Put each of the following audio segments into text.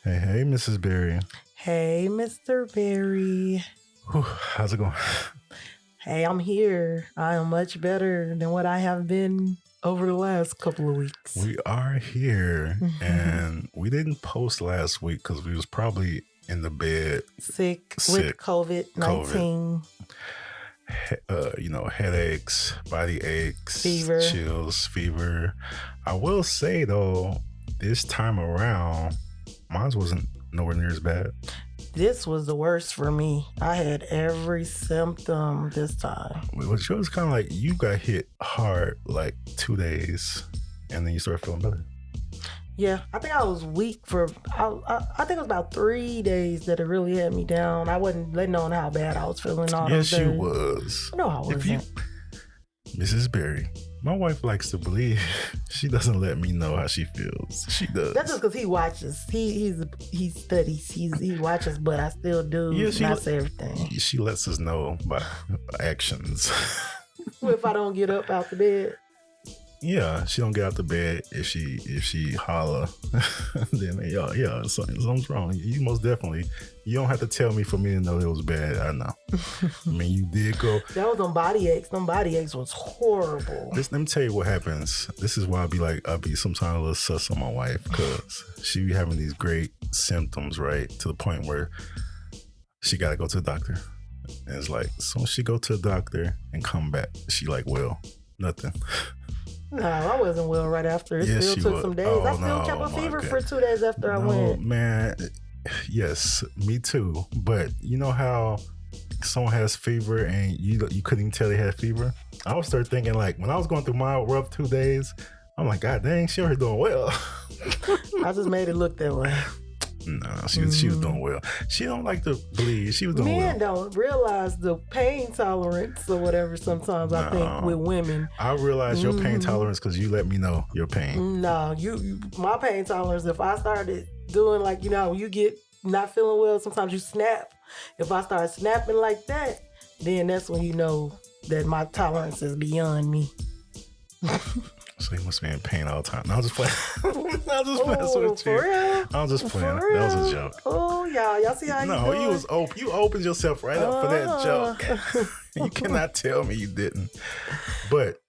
Hey, Mrs. Berry. Hey, Mr. Berry. Whew, how's it going? Hey, I'm here. I am much better than what I have been over the last couple of weeks. We are here, and we didn't post last week because we was probably in the bed, sick with COVID-19. Headaches, body aches, fever, chills, fever. I will say though, this time around, mine wasn't nowhere near as bad. This was the worst for me. I had every symptom this time. Which was kind of like you got hit hard like 2 days, and then you started feeling better. Yeah, I think I was weak I think it was about 3 days that it really had me down. I wasn't letting on how bad I was feeling all those days. Yes, you was. No, I wasn't. Mrs. Berry, my wife likes to believe she doesn't let me know how she feels. She does. That's just because he watches. He studies. He watches, but I still do not say everything. She lets us know by actions. If I don't get up out the bed. Yeah, she don't get out the bed if she holler. Then something's wrong. You most definitely. You don't have to tell me for me to know it was bad. I know. I mean, you did go. That was on body aches. Them body aches was horrible. Let me tell you what happens. This is why I'll be sometimes a little sus on my wife because she be having these great symptoms, right? To the point where she got to go to the doctor. And it's like, as soon as she go to the doctor and come back, she like, well, nothing. No, I wasn't well right after. It still took some days. I still kept a fever for 2 days after I went. Man, yes, me too. But you know how someone has fever and you couldn't even tell they had fever? I would start thinking like, when I was going through my rough 2 days, I'm like, God dang, she already doing well. I just made it look that way. No, she was doing well. She don't like to bleed. She was doing well. Men don't realize the pain tolerance or whatever sometimes, I think, with women. I realize your pain tolerance because you let me know your pain. No, my pain tolerance, if I started doing like, you get not feeling well, sometimes you snap. If I start snapping like that, then that's when you know that my tolerance is beyond me. So you must be in pain all the time. No, I was just playing. I was just messing with you. For real? I was just playing. That was a joke. Oh, y'all see how you doing? No, you was open. You opened yourself right up for that joke. You cannot tell me you didn't. But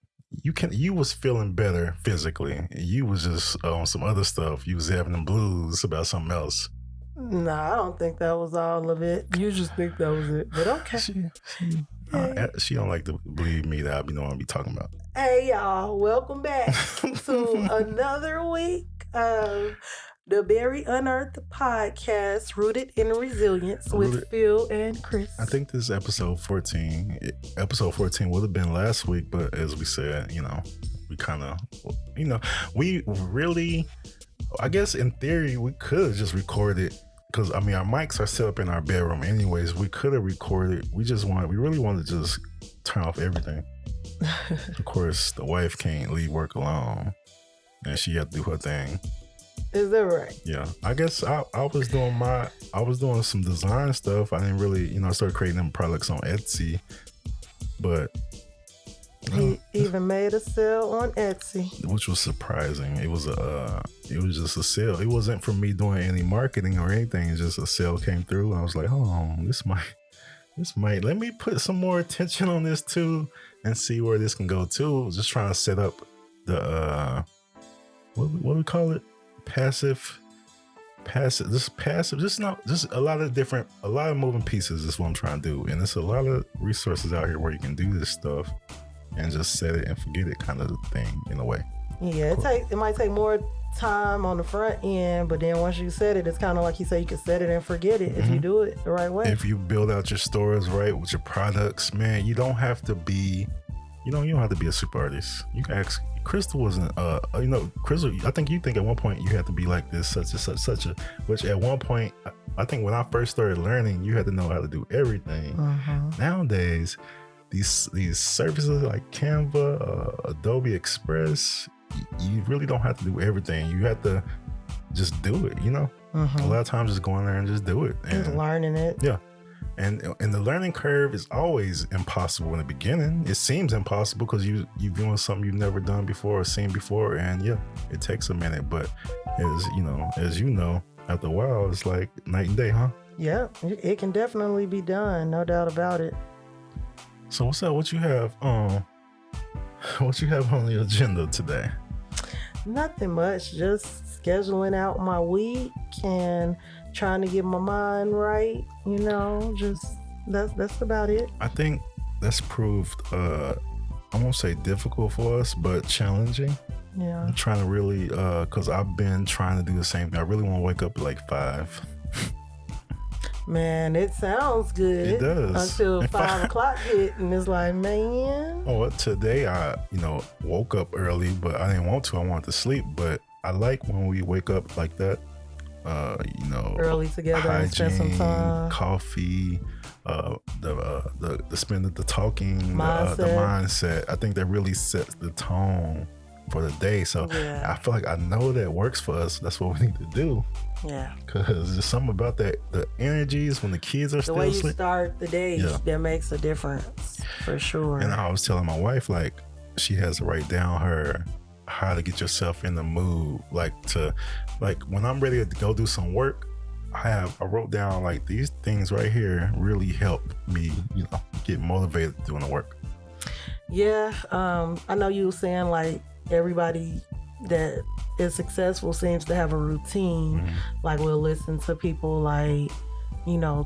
you was feeling better physically. You was just on some other stuff. You was having them blues about something else. No, I don't think that was all of it. You just think that was it. But okay. She don't like to believe me that I know what I be talking about. Hey y'all, welcome back to another week of the Berry Unearthed podcast, Rooted in Resilience with Phil and Chris. I think this is episode 14. Episode 14 would have been last week, but as we said, we kind of, we really, I guess in theory, we could have just recorded. Because, our mics are set up in our bedroom anyways. We could have recorded. We really wanted to just turn off everything. Of course, the wife can't leave work alone. And she had to do her thing. Is that right? Yeah. I guess I was doing some design stuff. I didn't really, I started creating them products on Etsy. But he even made a sale on Etsy, which was surprising. It was just a sale. It wasn't for me doing any marketing or anything. It's just a sale came through. I was like, oh, this might. Let me put some more attention on this too, and see where this can go too. Just trying to set up the what do we call it? Passive. Just a lot of moving pieces is what I'm trying to do, and there's a lot of resources out here where you can do this stuff. And just set it and forget it kind of thing in a way. Yeah, it might take more time on the front end, but then once you set it, it's kind of like you say, you can set it and forget it if you do it the right way. If you build out your stores right with your products, man, you don't have to be, you don't have to be a super artist. You can ask. Crystal wasn't, Crystal, I think you think at one point you had to be like this, such a, which at one point, I think when I first started learning, you had to know how to do everything. Nowadays, these services like Canva, Adobe Express, you really don't have to do everything. You have to just do it, A lot of times just go in there and just do it. Just learning it. Yeah. And the learning curve is always impossible in the beginning. It seems impossible because you're doing something you've never done before or seen before. And yeah, it takes a minute. But as you know, after a while, it's like night and day, huh? Yeah, it can definitely be done, no doubt about it. So what's up? What you have what you have on the agenda today? Nothing much, just scheduling out my week and trying to get my mind right, just that's about it. I think that's proved I won't say difficult for us, but challenging. Yeah. I'm trying to really because I've been trying to do the same thing. I really want to wake up at like 5. Man, it sounds good. It does. Until 5 o'clock hit, and it's like, man. Oh, today I, woke up early, but I didn't want to. I wanted to sleep, but I like when we wake up like that. Early together and spend some time. Coffee, the spend the talking, mindset. The mindset. I think that really sets the tone for the day. So yeah. I feel like I know that works for us. That's what we need to do. Yeah. Because there's something about that, the energies when the kids are still the way you asleep. start the day, that makes a difference for sure. And I was telling my wife, like, she has to write down how to get yourself in the mood, like when I'm ready to go do some work, I wrote down like these things right here really help me, get motivated doing the work. Yeah, I know you were saying like everybody that is successful seems to have a routine. Mm-hmm. Like we'll listen to people like,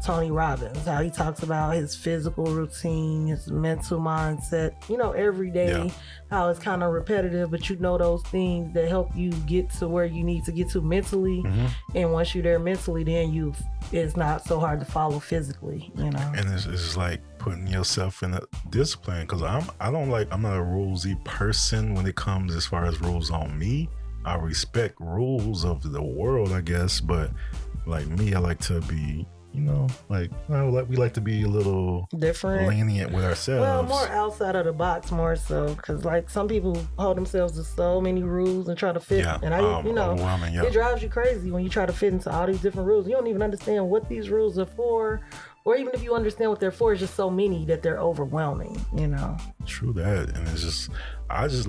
Tony Robbins, how he talks about his physical routine, his mental mindset, every day, how it's kind of repetitive, but those things that help you get to where you need to get to mentally. Mm-hmm. And once you're there mentally, then it's not so hard to follow physically, And it's like putting yourself in a discipline, because I'm not a rulesy person when it comes as far as rules on me. I respect rules of the world, I guess, but like me, I like to be, we like to be a little different, lenient with ourselves. Well, more outside of the box, more so, because like some people hold themselves to so many rules and try to fit. Yeah, and it drives you crazy when you try to fit into all these different rules. You don't even understand what these rules are for, or even if you understand what they're for, it's just so many that they're overwhelming. True that, and it's just. I just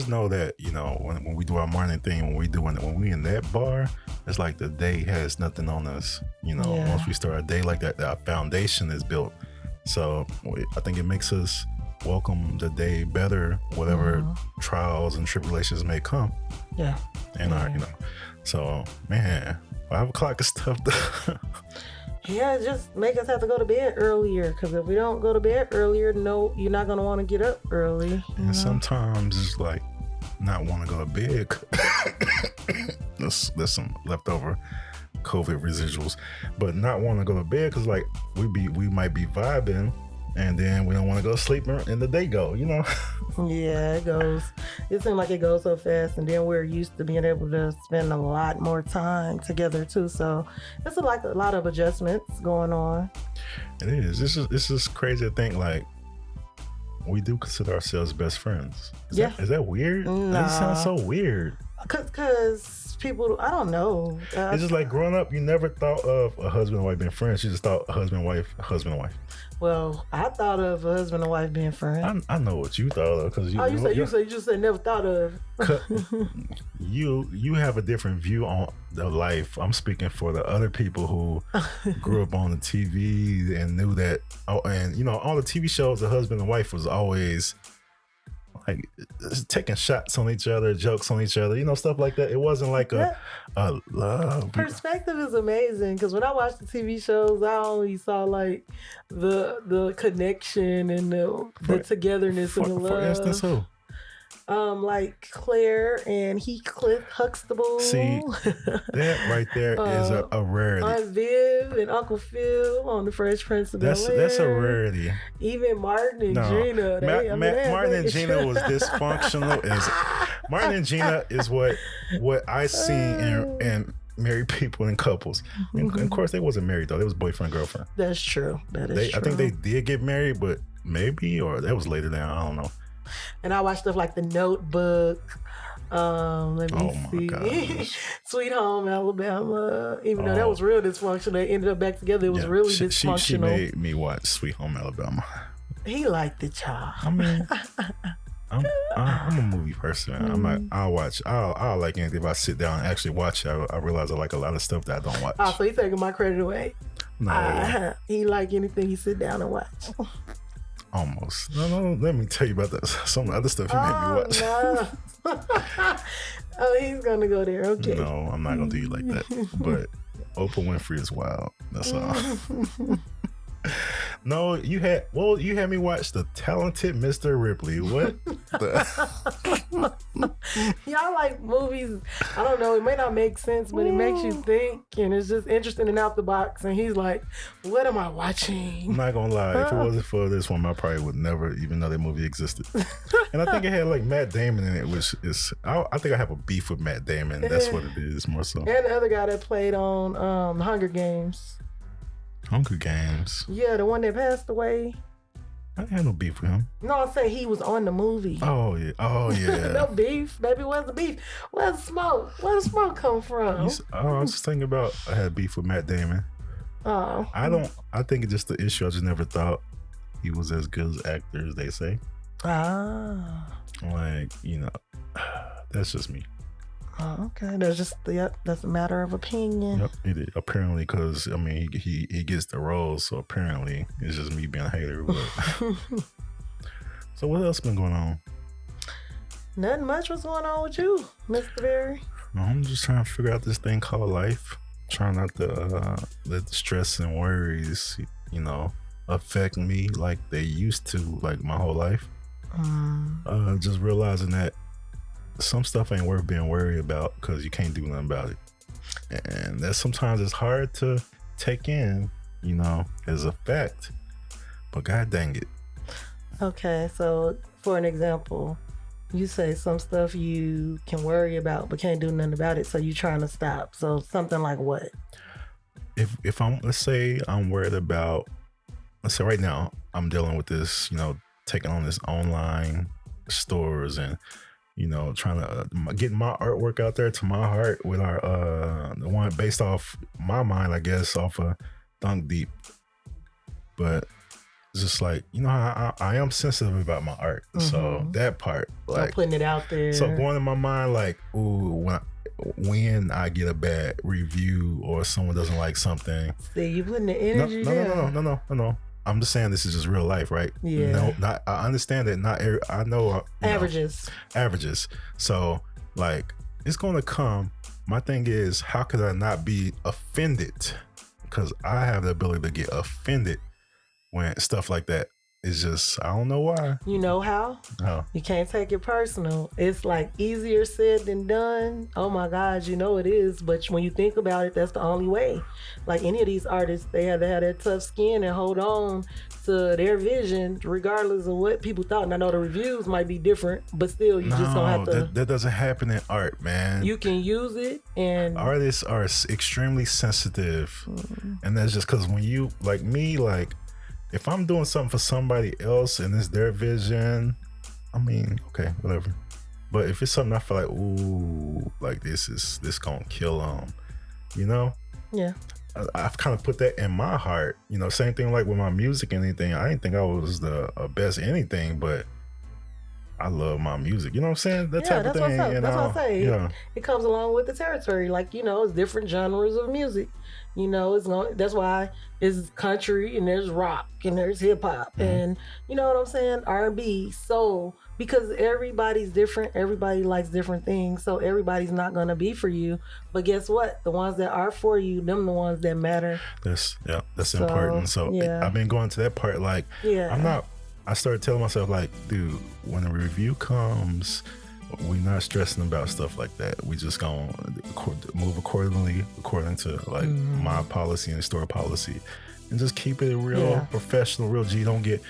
know that, when we do our morning thing, when we in that bar, it's like the day has nothing on us. Once we start a day like that, our foundation is built. So I think it makes us welcome the day better, whatever trials and tribulations may come. Yeah. And so man, 5 o'clock is tough. Yeah, just make us have to go to bed earlier, because if we don't go to bed earlier, no, you're not going to want to get up early. And sometimes it's like not want to go to bed. There's some leftover COVID residuals, but not want to go to bed because like we might be vibing, and then we don't want to go to sleep and the day go, Yeah, it seems like it goes so fast, and then we're used to being able to spend a lot more time together too, so it's like a lot of adjustments going on. It is. This is crazy to think like we do consider ourselves best friends. Is that weird? No. That sounds so weird. Because people, I don't know. It's just like growing up, you never thought of a husband and wife being friends. You just thought husband and wife. Well, I thought of a husband and wife being friends. I know what you thought of, because you just said never thought of. You have a different view on the life. I'm speaking for the other people who grew up on the TV and knew that. Oh, and all the TV shows, the husband and wife was always like taking shots on each other, jokes on each other, stuff like that. It wasn't like a love. Perspective is amazing, because when I watch the TV shows, I only saw like the connection and the togetherness and the love. For instance, who? Like Claire and Heathcliff Huxtable. See, that right there is a rarity. Aunt Viv and Uncle Phil on the Fresh Prince of Bel-Air. That's a rarity. Even Martin and Gina. Martin and Gina was dysfunctional. Martin and Gina is what I seen in married people and couples. And of course, they wasn't married though. They was boyfriend girlfriend. That's true. That is true. I think they did get married, but maybe, or that was later down. I don't know. And I watched stuff like The Notebook. Let me see. Sweet Home Alabama. Even though that was real dysfunctional, they ended up back together. It was really dysfunctional. She made me watch Sweet Home Alabama. He liked the child. I mean, I'm a movie person. Man. I'm not. I'll watch. I'll like anything. If I sit down and actually watch it, I realize I like a lot of stuff that I don't watch. Oh, so he's taking my credit away. No, he like anything you sit down and watch. Almost. No. Let me tell you about that. Some other stuff he made me watch. No. Oh, he's gonna go there. Okay. No, I'm not gonna do you like that. But Oprah Winfrey is wild. That's all. No, you had me watch The Talented Mr. Ripley. What? Y'all like movies. I don't know. It may not make sense, but it makes you think, and it's just interesting and out the box. And he's like, "What am I watching?" I'm not gonna lie. If it wasn't for this one, I probably would never even know that movie existed. And I think it had like Matt Damon in it, which is I think I have a beef with Matt Damon. That's what it is more so. And the other guy that played on Hunger Games. Hunger Games. Yeah, the one that passed away. I didn't have no beef with him. No, I'm saying he was on the movie. Oh yeah. No beef, baby. Where's the beef? Where's the smoke? Where the smoke come from? I was just thinking about I had beef with Matt Damon. Oh. I think it's just the issue. I just never thought he was as good as actor as they say. Ah. Like, that's just me. Oh, okay. That's a matter of opinion. Yep, it is. Apparently, because he gets the roles, so apparently it's just me being a hater. But... So what else been going on? Nothing much. What's going on with you, Mr. Berry? I'm just trying to figure out this thing called life. Trying not to let the stress and worries, affect me like they used to, like my whole life. Just realizing that some stuff ain't worth being worried about because you can't do nothing about it, and that sometimes it's hard to take in, as a fact. But god dang it. Okay, so for an example, you say some stuff you can worry about but can't do nothing about it, so you trying to stop. So something like what? If let's say I'm worried about, let's say right now I'm dealing with this, taking on this online stores and trying to get my artwork out there to my heart with our the one based off my mind, I guess, off of Dunk Deep. But it's just like, I am sensitive about my art. So that part, like so putting it out there. So going in my mind, like, ooh, when I get a bad review or someone doesn't like something. See, you putting the energy No. I'm just saying this is just real life, right? Yeah. No, I understand that I know averages. So like it's gonna come. My thing is, how could I not be offended? Because I have the ability to get offended when stuff like that is just, I don't know why. You know how? How? You can't take it personal. It's like easier said than done. Oh my God, it is. But when you think about it, that's the only way. Like any of these artists, they have to have that tough skin and hold on to their vision, regardless of what people thought. And I know the reviews might be different, but still, you just don't have to. That doesn't happen in art, man. You can use it, and artists are extremely sensitive, and that's just because when you, like me, like. If I'm doing something for somebody else and it's their vision, okay, whatever. But if it's something I feel like, ooh, like this gonna kill them, Yeah. I've kind of put that in my heart. Same thing like with my music and anything. I didn't think I was the best anything, but I love my music. You know what I'm saying? That type of thing. That's what I say. Yeah. It comes along with the territory. Like, it's different genres of music. That's why it's country and there's rock and there's hip hop and you know what I'm saying? R&B, soul, because everybody's different. Everybody likes different things. So everybody's not going to be for you. But guess what? The ones that are for you, them the ones that matter. That's important. So I've been going to that part. Like, I started telling myself like, dude, when a review comes, we're not stressing about stuff like that. We just gonna move according to like my policy and store policy, and just keep it real professional, real G. Don't get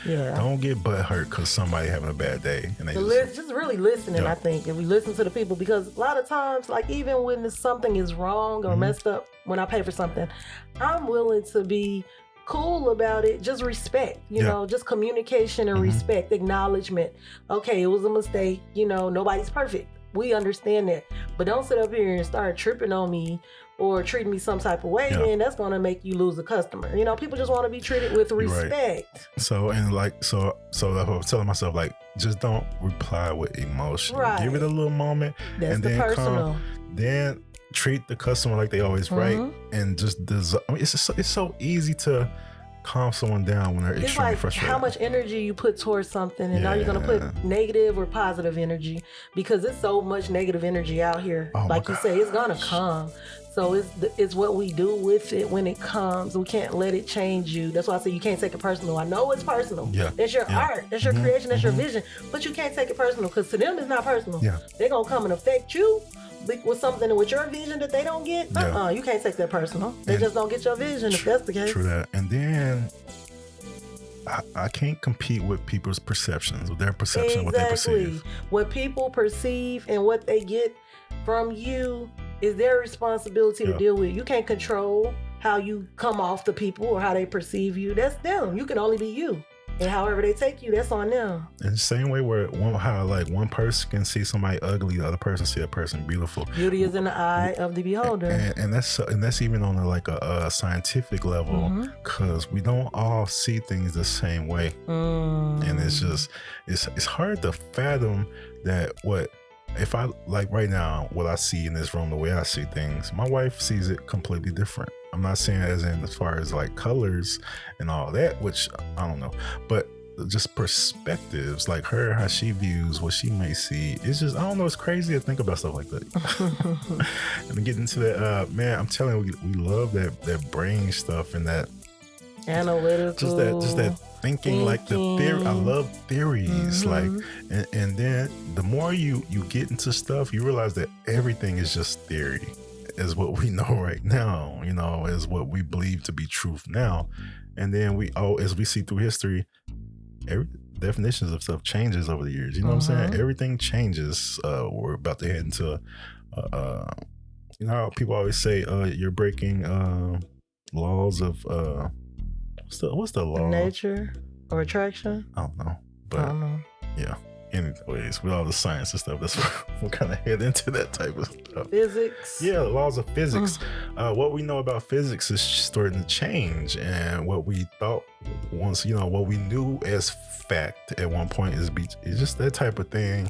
butt hurt because somebody having a bad day. And they just really listening. I think if we listen to the people, because a lot of times, like even when something is wrong or messed up, when I pay for something, I'm willing to be cool about it. Just respect, just communication and respect, acknowledgement. Okay, it was a mistake. Nobody's perfect. we understand that. But don't sit up here and start tripping on me or treating me some type of way, then that's going to make you lose a customer. You know, people just want to be treated with respect. Right. So I was telling myself, like, just don't reply with emotion. Right. Give it a little moment. That's and the then personal. Then treat the customer like they always right. And just, I mean, it's so easy to calm someone down when they're extremely frustrated. How much energy you put towards something, and now you're going to put negative or positive energy, because there's so much negative energy out here. Like you say, it's going to come. So it's what we do with it when it comes. We can't let it change you. That's why I say you can't take it personal. I know it's personal. Yeah. That's your art. That's your creation. That's your vision. But you can't take it personal, because to them it's not personal. Yeah. They're going to come and affect you with something with your vision that they don't get. You can't take that personal. They just don't get your vision if that's the case. True that. And then I can't compete with people's perceptions, with their perception, of what they perceive. What people perceive and what they get from you is their responsibility to deal with. You can't control how you come off to people or how they perceive you. That's them. You can only be you. And however they take you, that's on them. In the same way where one person can see somebody ugly, the other person see a person beautiful. Beauty is in the eye of the beholder. And that's even on a scientific level, because we don't all see things the same way. And it's hard to fathom that if I, like right now, what I see in this room, the way I see things, my wife sees it completely different. I'm not saying as far as like colors and all that, which I don't know, but just perspectives, like how she views what she may see. It's just, I don't know, it's crazy to think about stuff like that. And get into that, man, I'm telling you, we love that brain stuff and that analytical, just that thinking, like the theory. I love theories, like, and then the more you get into stuff, you realize that everything is just theory, is what we know right now, is what we believe to be truth now. And then as we see through history, every definitions of stuff changes over the years. You know what I'm saying? Everything changes. We're about to head into, how people always say, you're breaking laws of what's the law? Nature or attraction? I don't know. But yeah. Anyways, with all the science and stuff, that's we're kind of head into that type of stuff. Physics. Yeah, laws of physics. What we know about physics is starting to change, and what we thought once, what we knew as fact at one point is just that type of thing.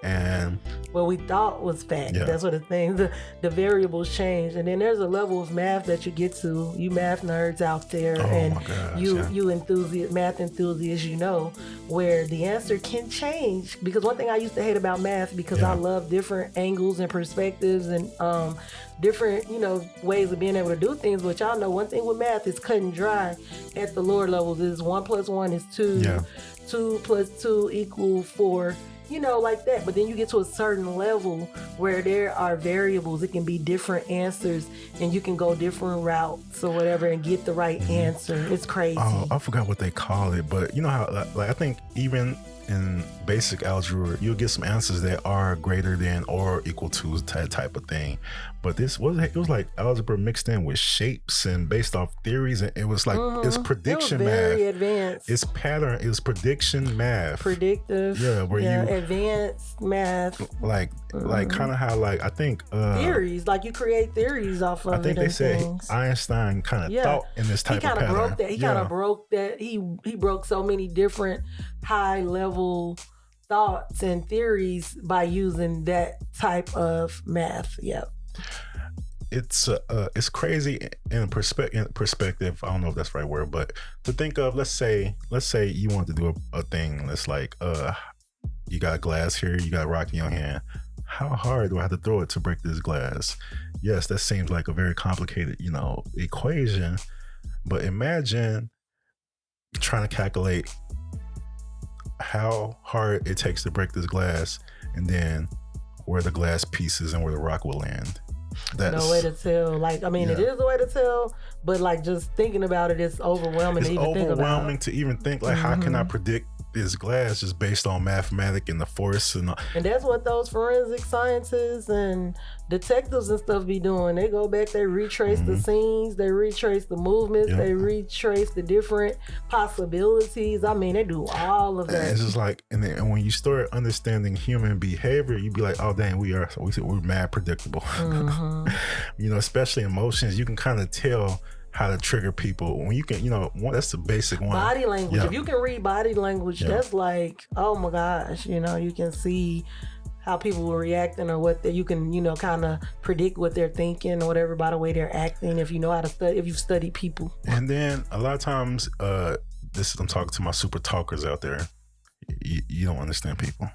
And what we thought was fact. That's what the variables change. And then there's a level of math that you get to. You math nerds out there, you enthusiasts, math enthusiasts, where the answer can change. Because one thing I used to hate about math, because I love different angles and perspectives and different, ways of being able to do things. But y'all know one thing with math is cut and dry. At the lower levels is 1 + 1 is 2. 2 + 2 = 4. Like that. But then you get to a certain level where there are variables. It can be different answers, and you can go different routes or whatever and get the right answer. It's crazy. I forgot what they call it, but you know how, like, I think even in basic algebra, you'll get some answers that are greater than or equal to type of thing. But it was like algebra mixed in with shapes and based off theories, and it was like it's prediction math. Very advanced. It's pattern. It's prediction math. Predictive. Yeah, advanced math. Like kind of how, like, I think theories, like you create theories off of it. I think they said Einstein kind of thought in this type of pattern. He kind of broke that. He broke so many different high level thoughts and theories by using that type of math. It's crazy in perspective. I don't know if that's the right word, but to think of, let's say you want to do a thing that's like, you got glass here, you got rock in your hand. How hard do I have to throw it to break this glass? Yes, that seems like a very complicated, equation, but imagine trying to calculate how hard it takes to break this glass, and then where the glass pieces and where the rock will land. That's no way to tell. Like, I mean, it is a way to tell, but like just thinking about it, it's overwhelming. It's overwhelming to even think, like, how can I predict this glass just based on mathematics and the force and that's what those forensic scientists and detectives and stuff be doing. They go back, they retrace the scenes, they retrace the movements, they retrace the different possibilities. I mean, they do all of that. And it's just like, and when you start understanding human behavior, you be like, oh dang, we're mad predictable. You know, especially emotions, you can kind of tell how to trigger people when you can, you know, that's the basic one. Body language. If you can read body language, that's like, oh my gosh, you know, you can see how people were reacting or what you can, you know, kind of predict what they're thinking or whatever by the way they're acting. If you know how to study, if you've studied people. And then a lot of times, I'm talking to my super talkers out there. You don't understand people.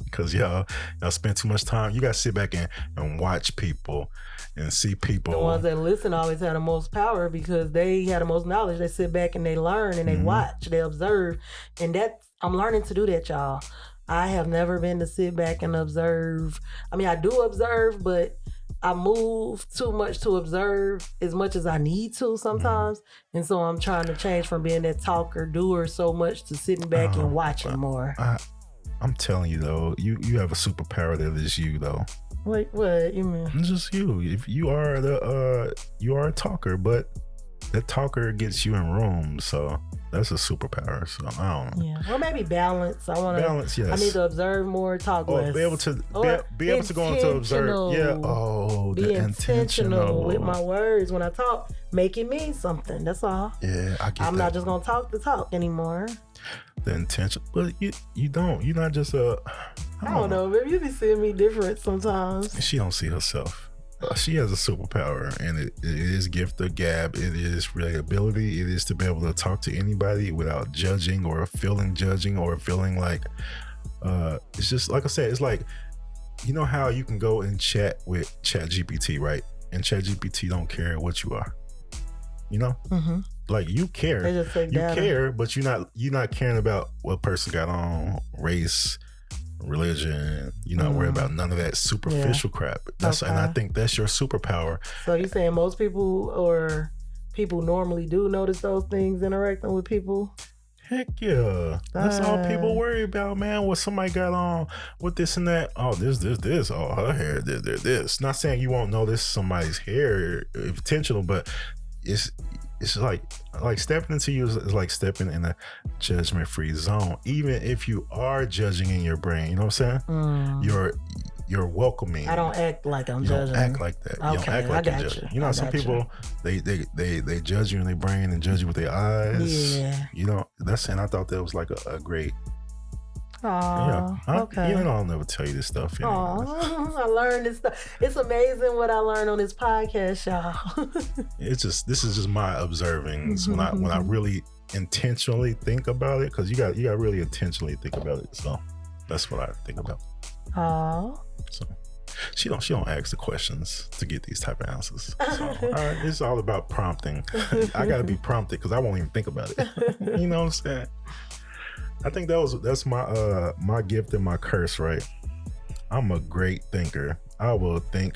Because y'all spend too much time. You got to sit back and watch people and see people. The ones that listen always have the most power because they have the most knowledge. They sit back and they learn and they watch, they observe. And I'm learning to do that, y'all. I have never been to sit back and observe. I mean, I do observe, but I move too much to observe as much as I need to sometimes. And so I'm trying to change from being that talker, doer so much to sitting back and watching more. I'm telling you though, you have a superpower that is you though. Wait, what you mean? It's just you. If you are you are a talker, but that talker gets you in rooms, so that's a superpower. So I don't know. Yeah, well, maybe balance. I want to balance. Yes, I need to observe more, talk less. Be able to be able to go into observe. Yeah. Oh, be intentional with my words when I talk. Make it mean something. That's all. Yeah, I get I'm that. not just gonna talk the talk anymore. The intention, but you don't. You're not just a. I don't know. Maybe you be seeing me different sometimes. She don't see herself. She has a superpower, and it is gift of gab. It is relatability. It is to be able to talk to anybody without judging or judging or feeling like. It's just like I said. It's like, you know how you can go and chat with ChatGPT, right? And ChatGPT don't care what you are. You know. Mm-hmm. Like you care, care, but you're not caring about what person got on, race, religion. You're not worried about none of that superficial crap. And I think that's your superpower. So you saying most people or people normally do notice those things interacting with people? Heck yeah, that's all people worry about, man. What somebody got on with this and that. Oh, this. Oh, her hair, this. Not saying you won't notice somebody's hair intentional, but it's like stepping into you is like stepping in a judgment-free zone. Even if you are judging in your brain, you know what I'm saying? You're welcoming. I don't act like I'm judging. You don't act like that. Okay, you don't act like you're judging. You know, some people they judge you in their brain and judge you with their eyes. Yeah. You know, and I thought that was like a great. Okay. You know, I'll never tell you this stuff. I learned this stuff. It's amazing what I learned on this podcast, y'all. This is just my observings when I really intentionally think about it, because you got really intentionally think about it. So that's what I think about. So she don't ask the questions to get these type of answers. So all right, it's all about prompting. I gotta be prompted because I won't even think about it. You know what I'm saying? I think that's my gift and my curse, right? I'm a great thinker. I will think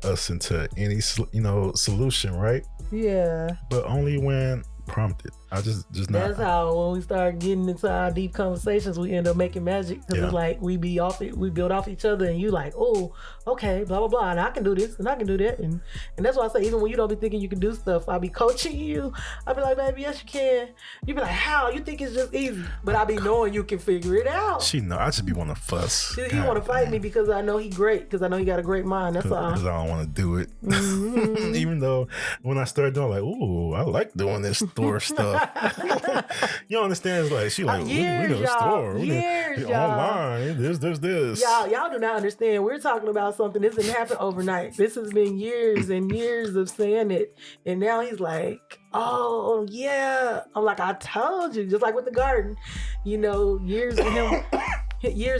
us into any solution, right? Yeah. But only when prompted. I just not. That's how when we start getting into our deep conversations, we end up making magic, because it's like we build off each other, and you like, oh, okay, blah blah blah, and I can do this and I can do that, and that's why I say even when you don't be thinking you can do stuff, I'll be coaching you. I'll be like, baby, yes you can. You be like, how? You think it's just easy, but I be knowing you can figure it out. She know I just be want to fuss. He want to fight me because I know he great, because I know he got a great mind. That's all. Because I don't want to do it. Mm-hmm. Even though when I started doing, like, ooh, I like doing this store stuff. You don't understand? It's like she like we need a store. Years, online. This. Y'all do not understand. We're talking about something. This didn't happen overnight. This has been years and years of saying it, and now he's like, oh yeah. I'm like, I told you. Just like with the garden, years of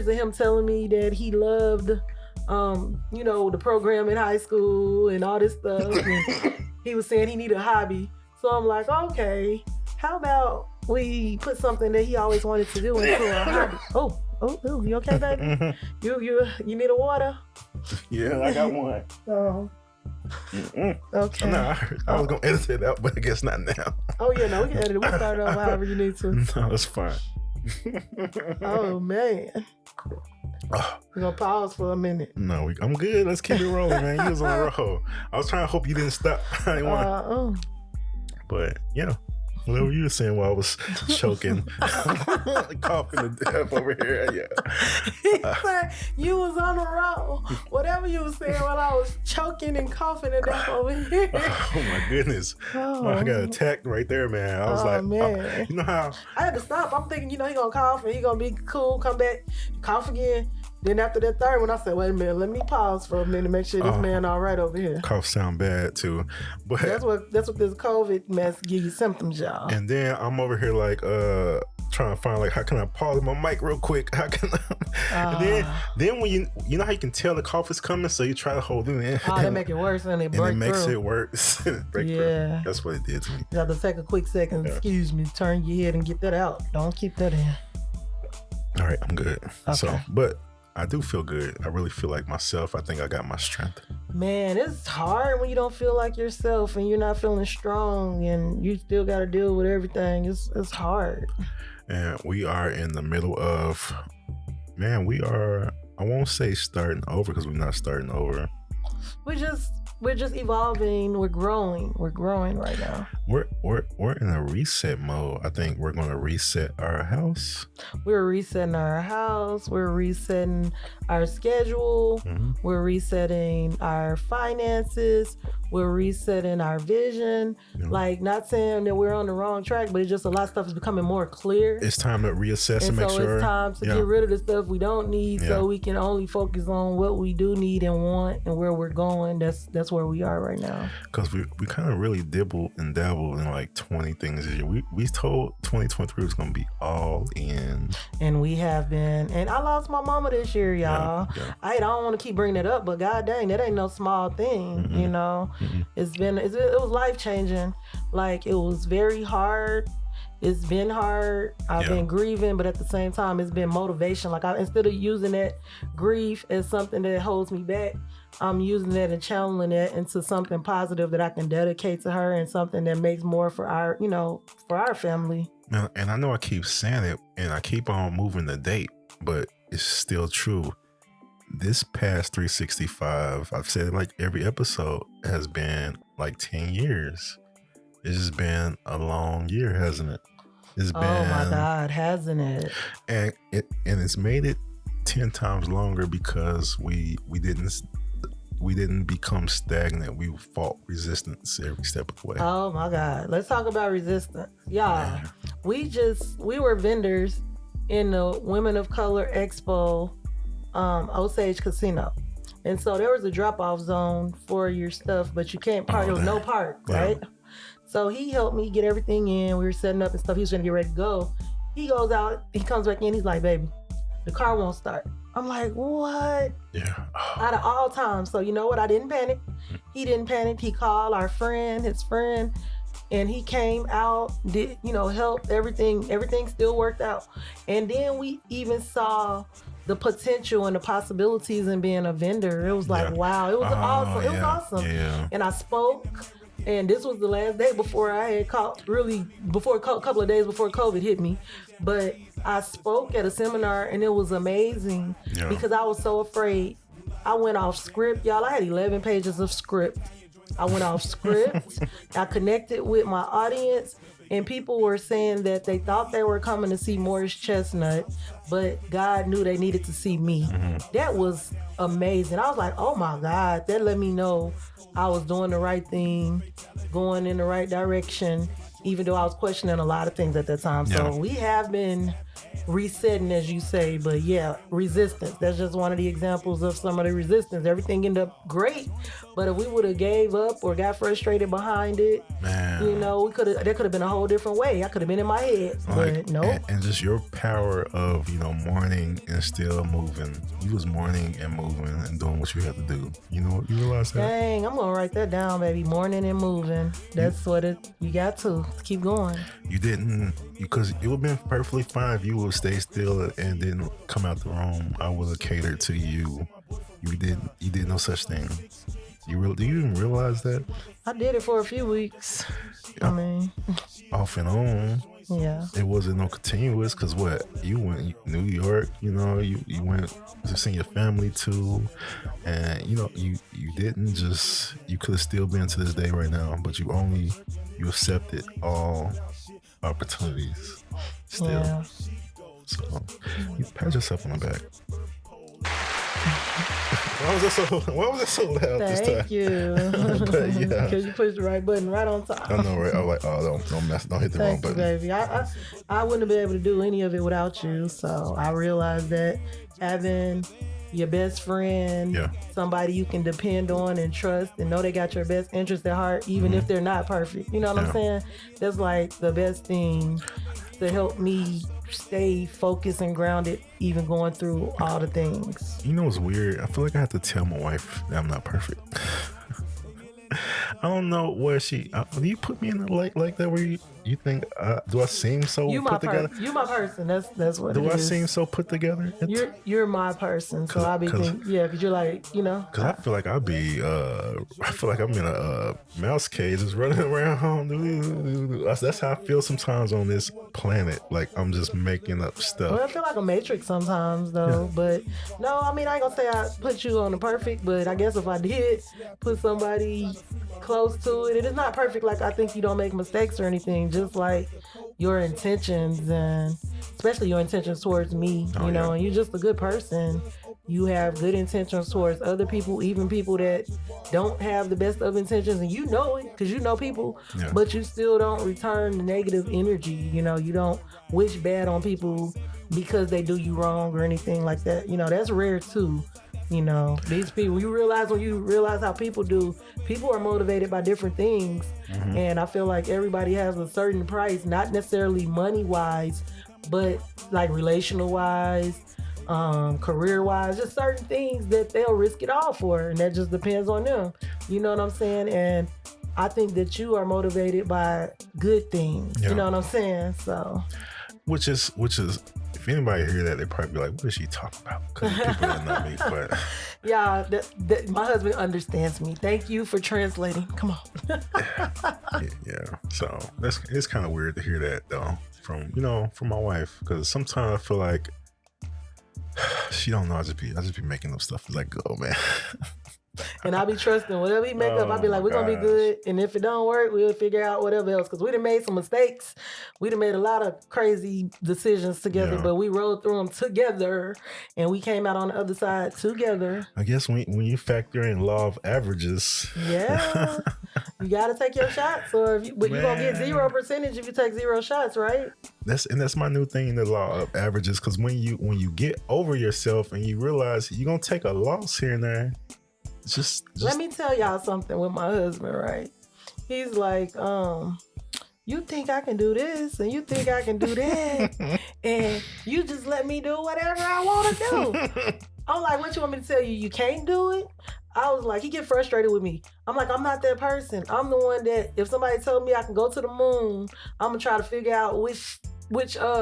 him telling me that he loved, the program in high school and all this stuff. And he was saying he needed a hobby. So I'm like, okay, how about we put something that he always wanted to do into a hobby? Oh, you okay, baby? Mm-hmm. You need a water? Yeah, I got one. Oh. Okay. No, I was gonna edit it out, but I guess not now. Oh yeah, no, we can edit it. We start it over however you need to. No, that's fine. Oh man. We're gonna pause for a minute. No, I'm good. Let's keep it rolling, man. You was on a roll. I was trying to hope you didn't stop. I didn't want But yeah, whatever you were saying while I was choking, coughing to death over here. Yeah. You was on a roll. Whatever you were saying while I was choking and coughing to death over here. Oh my goodness. I got attacked right there, man. I was man. You know how I had to stop. I'm thinking, he gonna cough and he gonna be cool, come back, cough again. Then after that third one, I said, wait a minute, let me pause for a minute, make sure this man all right over here. Cough sound bad too. But that's what this COVID mess give you symptoms, y'all. And then I'm over here like trying to find like how can I pause my mic real quick? How can I and then when you know how you can tell the cough is coming, so you try to hold it in. That make it worse and it break makes through. It worse. Break through. That's what it did to me. You have to take a quick second, excuse me, turn your head and get that out. Don't keep that in. All right, I'm good. Okay. So but I do feel good. I really feel like myself. I think I got my strength. Man, it's hard when you don't feel like yourself and you're not feeling strong and you still got to deal with everything. It's hard. And we are in the middle of, I won't say starting over because we're not starting over. We're just evolving. We're growing. We're growing right now. We're in a reset mode. I think we're going to reset our house. We're resetting our house. We're resetting our schedule. Mm-hmm. We're resetting our finances. We're resetting our vision. Yeah. Like, not saying that we're on the wrong track, but it's just a lot of stuff is becoming more clear. It's time to reassess and make sure. So it's time to get rid of the stuff we don't need so we can only focus on what we do need and want and where we're going. That's where we are right now. Because we kind of really dibbled and dabbled in like 20 things this year. We told 2023 was going to be all in. And we have been. And I lost my mama this year, y'all. Yeah. I don't want to keep bringing it up, but god dang, that ain't no small thing, you know? Mm-hmm. It was life-changing. Like, it was very hard. It's been hard. I've been grieving, but at the same time, it's been motivation. Like, instead of using that grief as something that holds me back, I'm using that and channeling that into something positive that I can dedicate to her and something that makes more for our, for our family. And I know I keep saying it and I keep on moving the date, but it's still true. This past 365, I've said it like every episode, has been like 10 years. It's just been a long year, hasn't it? It's been, oh my God, hasn't it? And it's made it 10 times longer because we didn't become stagnant. We fought resistance every step of the way. Oh my God. Let's talk about resistance. Y'all, we were vendors in the Women of Color Expo Osage Casino. And so there was a drop-off zone for your stuff, but you can't park. There was no park, right? So he helped me get everything in. We were setting up and stuff. He was trying to get ready to go. He goes out, he comes back in. He's like, baby, the car won't start. I'm like, what? Yeah. Out of all times. So you know what? I didn't panic. He didn't panic. He called his friend, and he came out, did, helped everything. Everything still worked out. And then we even saw the potential and the possibilities in being a vendor. It was like, wow, it was awesome. It was awesome. Yeah. And I spoke, and this was the last day before I had called, really before a couple of days before COVID hit me. But I spoke at a seminar, and it was amazing because I was so afraid. I went off script, y'all. I had 11 pages of script. I went off script. I connected with my audience, and people were saying that they thought they were coming to see Morris Chestnut, but God knew they needed to see me. Mm-hmm. That was amazing. I was like, oh my God, that let me know I was doing the right thing, going in the right direction, even though I was questioning a lot of things at that time. So we have been resetting, as you say, but resistance. That's just one of the examples of some of the resistance. Everything ended up great, but if we would have gave up or got frustrated behind it, there could have been a whole different way. I could have been in my head, but no. And just your power of, mourning and still moving. You was mourning and moving and doing what you had to do. You realize that? Dang, I'm gonna write that down, baby. Mourning and moving. That's what you got to keep going. You didn't, because it would have been perfectly fine if you would stay still and didn't come out the room. I would have catered to you. You did no such thing. Do you even realize that? I did it for a few weeks. I mean, off and on. Yeah. It wasn't no continuous because what you went New York, you went to see your family too, and you didn't just you could have still been to this day right now, but you accepted all opportunities still. Yeah. So you pat yourself on the back. Why was it so loud this time? Thank you. But yeah, because you pushed the right button right on top. I know, right? I was like, oh, don't hit the wrong button, baby. I wouldn't have been able to do any of it without you. So I realized that having your best friend, somebody you can depend on and trust and know they got your best interest at heart, even if they're not perfect. You know what I'm saying? That's like the best thing to help me stay focused and grounded, even going through all the things. You know what's weird? I feel like I have to tell my wife that I'm not perfect. I don't know where she. Do you put me in the light like that? Where you think? Do I seem so put together? You my person. That's what. Do it I is. seem so put together? You're my person. So I be thinking, because you're like, Because I feel like I feel like I'm in a mouse cage just running around. That's how I feel sometimes on this planet. Like I'm just making up stuff. Well, I feel like a matrix sometimes though. But no, I mean I ain't gonna say I put you on the perfect, but I guess if I did put somebody close to it is not perfect. Like I think you don't make mistakes or anything. Just like your intentions, and especially your intentions towards me, and you're just a good person. You have good intentions towards other people, even people that don't have the best of intentions, and you know it because you know people, but you still don't return the negative energy. You don't wish bad on people because they do you wrong or anything like that. That's rare too. These people, when you realize how people are motivated by different things. And I feel like everybody has a certain price, not necessarily money wise, but like relational wise, career wise, just certain things that they'll risk it all for. And that just depends on them. You know what I'm saying? And I think that you are motivated by good things. You know what I'm saying? So, which is if anybody hear that, they probably be like, what is she talking about? Because people don't know me, but yeah, my husband understands me. Thank you for translating. Come on. yeah. So it's kind of weird to hear that though from my wife, because sometimes I feel like she don't know. I just be making up stuff as I go, man. And I be trusting whatever he make up. I be like, we're gonna be good, and if it don't work, we'll figure out whatever else. Because we done made some mistakes. We done made a lot of crazy decisions together, but we rode through them together, and we came out on the other side together. I guess when you factor in law of averages, you gotta take your shots, but you're gonna get 0% if you take 0 shots, right? That's my new thing, the law of averages. Because when you get over yourself and you realize you're gonna take a loss here and there. Just let me tell y'all something with my husband, right? He's like, you think I can do this and you think I can do that, and you just let me do whatever I want to do. I'm like, what you want me to tell you? You can't do it? I was like, he get frustrated with me. I'm like, I'm not that person. I'm the one that if somebody told me I can go to the moon, I'm gonna try to figure out which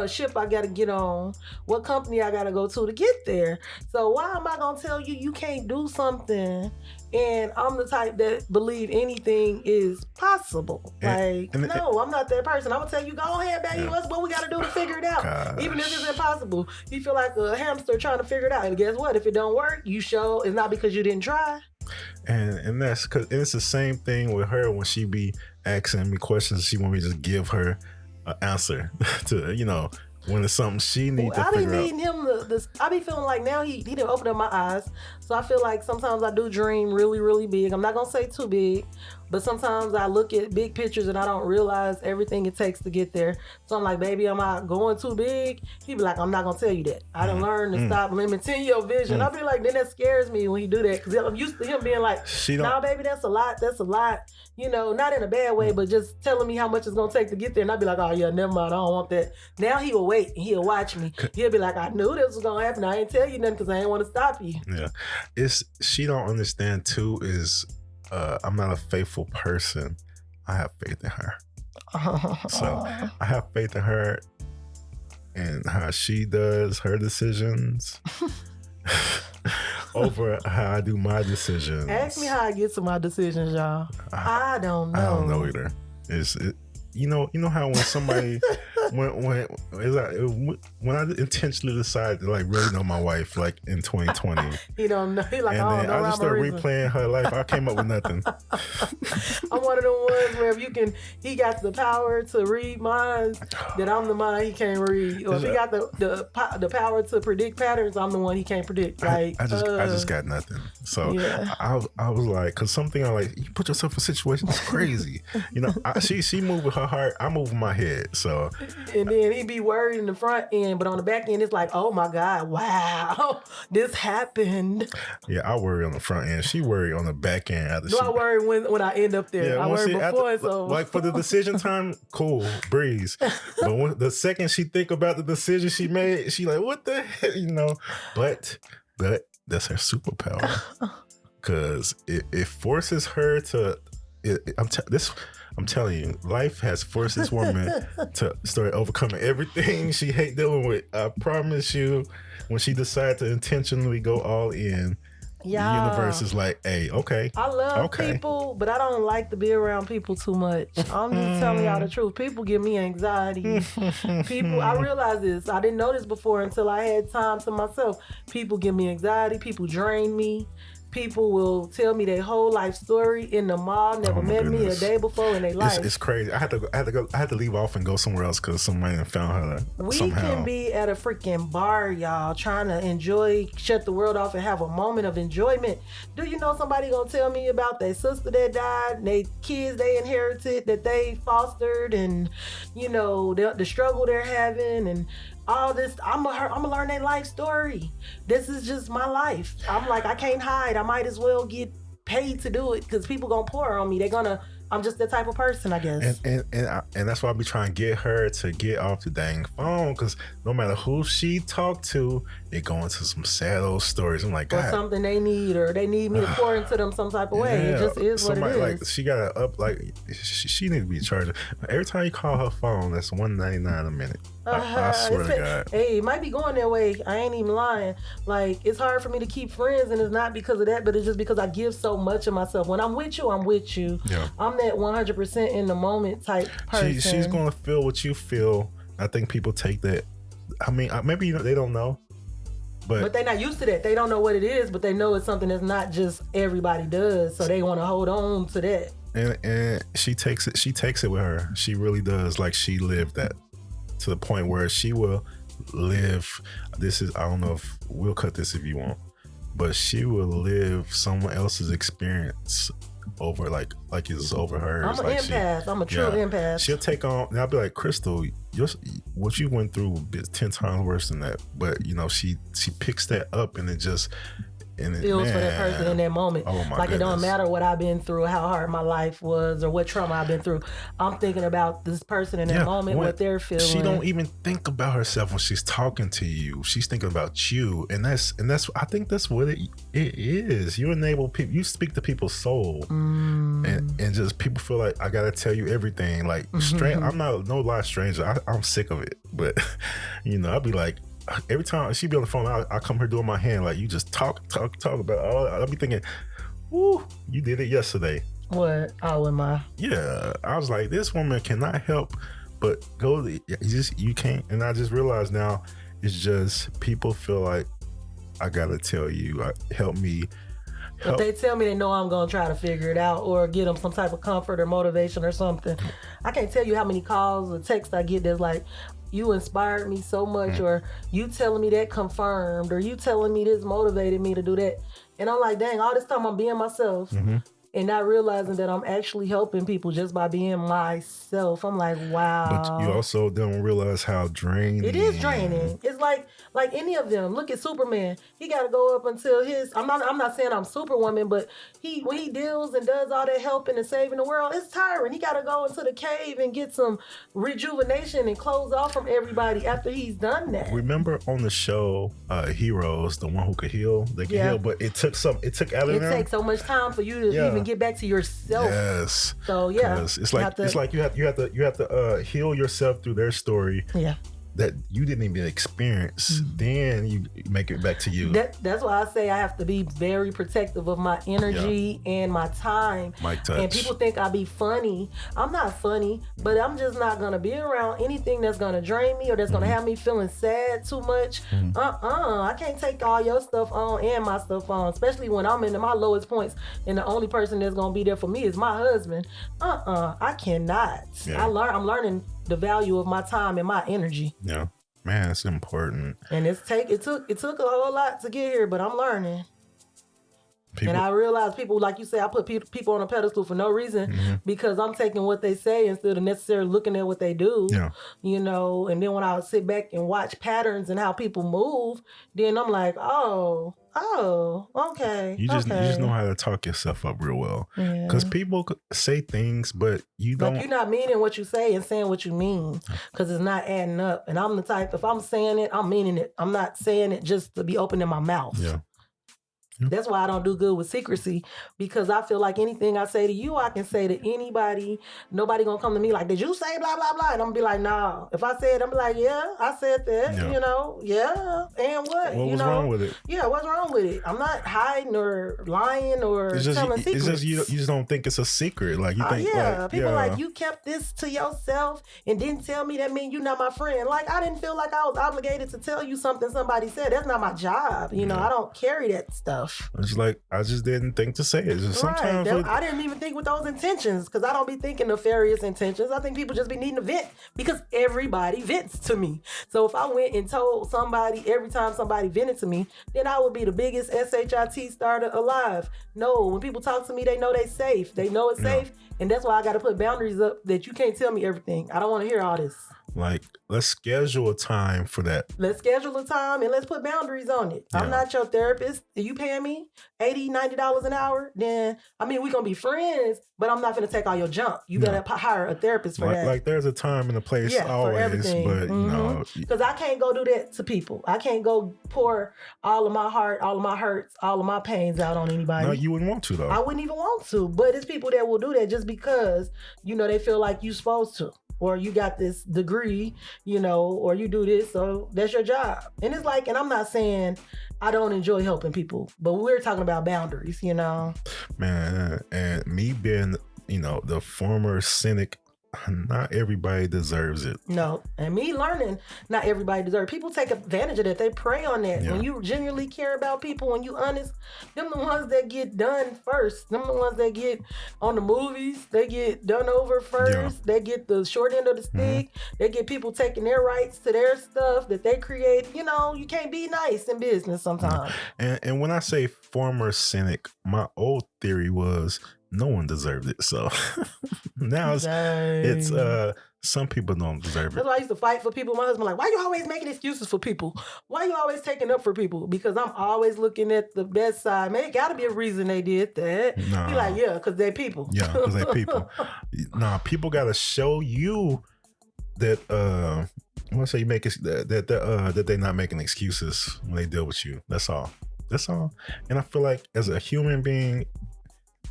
ship I gotta get on, what company I gotta go to get there. So why am I gonna tell you you can't do something? And I'm the type that believe anything is possible. I'm not that person. I'm gonna tell you, go ahead, baby. What's what we gotta do to figure it out? Gosh. Even if it's impossible. You feel like a hamster trying to figure it out. And guess what? If it don't work, you show it's not because you didn't try. And that's because it's the same thing with her when she be asking me questions. She want me to just give her an answer to when it's something she needs to figure out. I be needing him I be feeling like now he didn't open up my eyes. So I feel like sometimes I do dream really, really big. I'm not gonna say too big, but sometimes I look at big pictures and I don't realize everything it takes to get there. So I'm like, baby, am I going too big? He be like, I'm not gonna tell you that. I done learned to stop limiting your vision. I be like, then that scares me when he do that, because I'm used to him being like, nah, baby, that's a lot. Not in a bad way, but just telling me how much it's gonna take to get there. And I'd be like, oh yeah, never mind, I don't want that. Now he will wait and he'll watch me. He'll be like, I knew this was gonna happen. I ain't tell you nothing because I ain't want to stop you. Yeah, she don't understand too is I'm not a faithful person. I have faith in her. So I have faith in her and how she does her decisions. over how I do my decisions. Ask me how I get to my decisions, y'all. I don't know. I don't know either. You know how when somebody when I intentionally decided to like really know my wife like in 2020. He don't know. He like, and then I just started reason. replaying her life. I came up with nothing. I'm one of the ones where if he got the power to read minds, that I'm the mind he can't read. Or if he got the power to predict patterns, I'm the one he can't predict. Like I just got nothing. So yeah. I was like, cause something I like, you put yourself in situations crazy. You know, she moved with her heart, I move with my head. So and then he be worried in the front end, but on the back end it's like, oh my God, wow, this happened. Yeah, I worry on the front end. She worry on the back end. I worry when I end up there. I worry before. So like for the decision time, cool, breeze. But when the second she think about the decision she made, she like, what the hell, you know? But that's her superpower, because it forces her to. I'm telling you, life has forced this woman to start overcoming everything she hate dealing with. I promise you, when she decided to intentionally go all in, the universe is like, hey, okay. I love people, but I don't like to be around people too much. I'm just telling y'all the truth. People give me anxiety. I realize this. I didn't know this before until I had time to myself. People give me anxiety. People drain me. People will tell me their whole life story in the mall. Never met me a day before in their life. It's crazy. I had to leave off and go somewhere else because somebody found her. We somehow. can be at a freaking bar, y'all, trying to enjoy, shut the world off, and have a moment of enjoyment. Do you know somebody gonna tell me about their sister that died, and their kids they inherited that they fostered, and you know the struggle they're having, and all this? I'm gonna learn their life story. This is just my life. I'm like, I can't hide. I might as well get paid to do it because people gonna pour on me. I'm just that type of person, I guess. And that's why I be trying to get her to get off the dang phone, because no matter who she talked to, they go into some sad old stories. I'm like, God. Or something they need, or they need me to pour into them some type of way. It just is what it is. Like, she got to up, like, she need to be charged. Every time you call her phone, that's $1.99 a minute. I swear to God. Hey, it might be going that way. I ain't even lying. Like, it's hard for me to keep friends, and it's not because of that, but it's just because I give so much of myself. When I'm with you, I'm with you. Yeah. I'm that 100% in the moment type person. She's going to feel what you feel. I think people take that. I mean, maybe they don't know. But they're not used to that. They don't know what it is, but they know it's something that's not just everybody does. So they want to hold on to that. And she takes it with her. She really does. Like, she lived that to the point where she will live. I don't know if we'll cut this if you want, but she will live someone else's experience over like it's over hers. I'm an empath. I'm a true empath. She'll take on, and I'll be like, Crystal, what you went through is 10 times worse than that. But you know, she picks that up, and it feels for that person in that moment. Oh my goodness. It don't matter what I've been through, how hard my life was, or what trauma I've been through. I'm thinking about this person in that moment, what they're feeling. She don't even think about herself when she's talking to you. She's thinking about you, and that's I think that's what it is. You enable people. You speak to people's soul, and just people feel like, I gotta tell you everything. Like, I'm not no lie stranger. I'm sick of it, but you know, I'll be like, every time she be on the phone, I come here doing my hand like, you just talk about all. I'll be thinking, "Ooh, you did it yesterday." What? Oh, am I? Yeah, I was like, this woman cannot help but go. You can't. And I just realized now, it's just people feel like, I gotta tell you, help me. If they tell me, they know I'm gonna try to figure it out or get them some type of comfort or motivation or something. I can't tell you how many calls or texts I get that's like, you inspired me so much, or you telling me that confirmed, or you telling me this motivated me to do that. And I'm like, dang, all this time I'm being myself and not realizing that I'm actually helping people just by being myself. I'm like, wow. But you also don't realize how draining. It is draining. It's like any of them. Look at Superman. He got to go up until I'm not saying I'm Superwoman, but when he deals and does all that helping and saving the world, it's tiring. He got to go into the cave and get some rejuvenation and close off from everybody after he's done that. Remember on the show Heroes, the one who could heal, they could heal, but it took out of them. It takes so much time for you to even get back to yourself. Yes. So yeah, it's like you have to heal yourself through their story. Yeah. that you didn't even experience, then you make it back to you. That's why I say I have to be very protective of my energy and my time. My touch. And people think I be funny. I'm not funny, but I'm just not gonna be around anything that's gonna drain me or that's gonna have me feeling sad too much. I can't take all your stuff on and my stuff on, especially when I'm in my lowest points and the only person that's gonna be there for me is my husband. I cannot. Yeah. I'm learning the value of my time and my energy. Yeah, man, it's important. And it took a whole lot to get here, but I'm learning. And I realize people, like you say, I put people on a pedestal for no reason because I'm taking what they say instead of necessarily looking at what they do. Yeah. You know, and then when I sit back and watch patterns and how people move, then I'm like, oh, okay. You just know how to talk yourself up real well. Because people say things, but you don't. Like, you're not meaning what you say and saying what you mean because it's not adding up. And I'm the type, if I'm saying it, I'm meaning it. I'm not saying it just to be open in my mouth. Yeah. That's why I don't do good with secrecy, because I feel like anything I say to you, I can say to anybody. Nobody gonna come to me like, did you say blah, blah, blah? And I'm gonna be like, nah. If I say it, I'm like, yeah, I said that, you know, yeah. And what? What was wrong with it? Yeah, what's wrong with it? I'm not hiding or lying or telling secrets. It's just you just don't think it's a secret. Like, you think, people like, you kept this to yourself and didn't tell me, that mean you're not my friend. Like, I didn't feel like I was obligated to tell you something somebody said. That's not my job. You know, I don't carry that stuff. It's like, I just didn't think to say it. Just sometimes I didn't even think with those intentions, because I don't be thinking nefarious intentions. I think people just be needing to vent, because everybody vents to me. So if I went and told somebody every time somebody vented to me, then I would be the biggest SHIT starter alive. No, when people talk to me, they know they safe. They know it's safe. And that's why I got to put boundaries up, that you can't tell me everything. I don't want to hear all this. Like, let's schedule a time for that. Let's schedule a time and let's put boundaries on it. I'm not your therapist. Are you paying me $80, $90 an hour? Then, I mean, we're going to be friends, but I'm not going to take all your junk. You better hire a therapist for that. Like, there's a time and a place always, for everything. But, you know. Because I can't go do that to people. I can't go pour all of my heart, all of my hurts, all of my pains out on anybody. No, you wouldn't want to, though. I wouldn't even want to. But it's people that will do that just because, you know, they feel like you're supposed to. Or you got this degree, you know, or you do this, so that's your job. And it's like, and I'm not saying I don't enjoy helping people, but we're talking about boundaries, you know. Man, and me being, you know, the former cynic, not everybody deserves it. No, and me learning, not everybody deserves. People take advantage of that. They prey on that. When you genuinely care about people, when you honest, them the ones that get done first. Them the ones that get on the movies. They get done over first. They get the short end of the stick. They get people taking their rights to their stuff that they create. You know, you can't be nice in business sometimes. And when I say former cynic, my old theory was no one deserved it. So now it's some people don't deserve it. That's why I used to fight for people. My husband like, why you always making excuses for people? Why you always taking up for people? Because I'm always looking at the best side. Man, it got to be a reason they did that. No. He like, yeah, because they people. Yeah, because they people. Nah, people got to show you that I want to say you make it that they're not making excuses when they deal with you. That's all. And I feel like as a human being,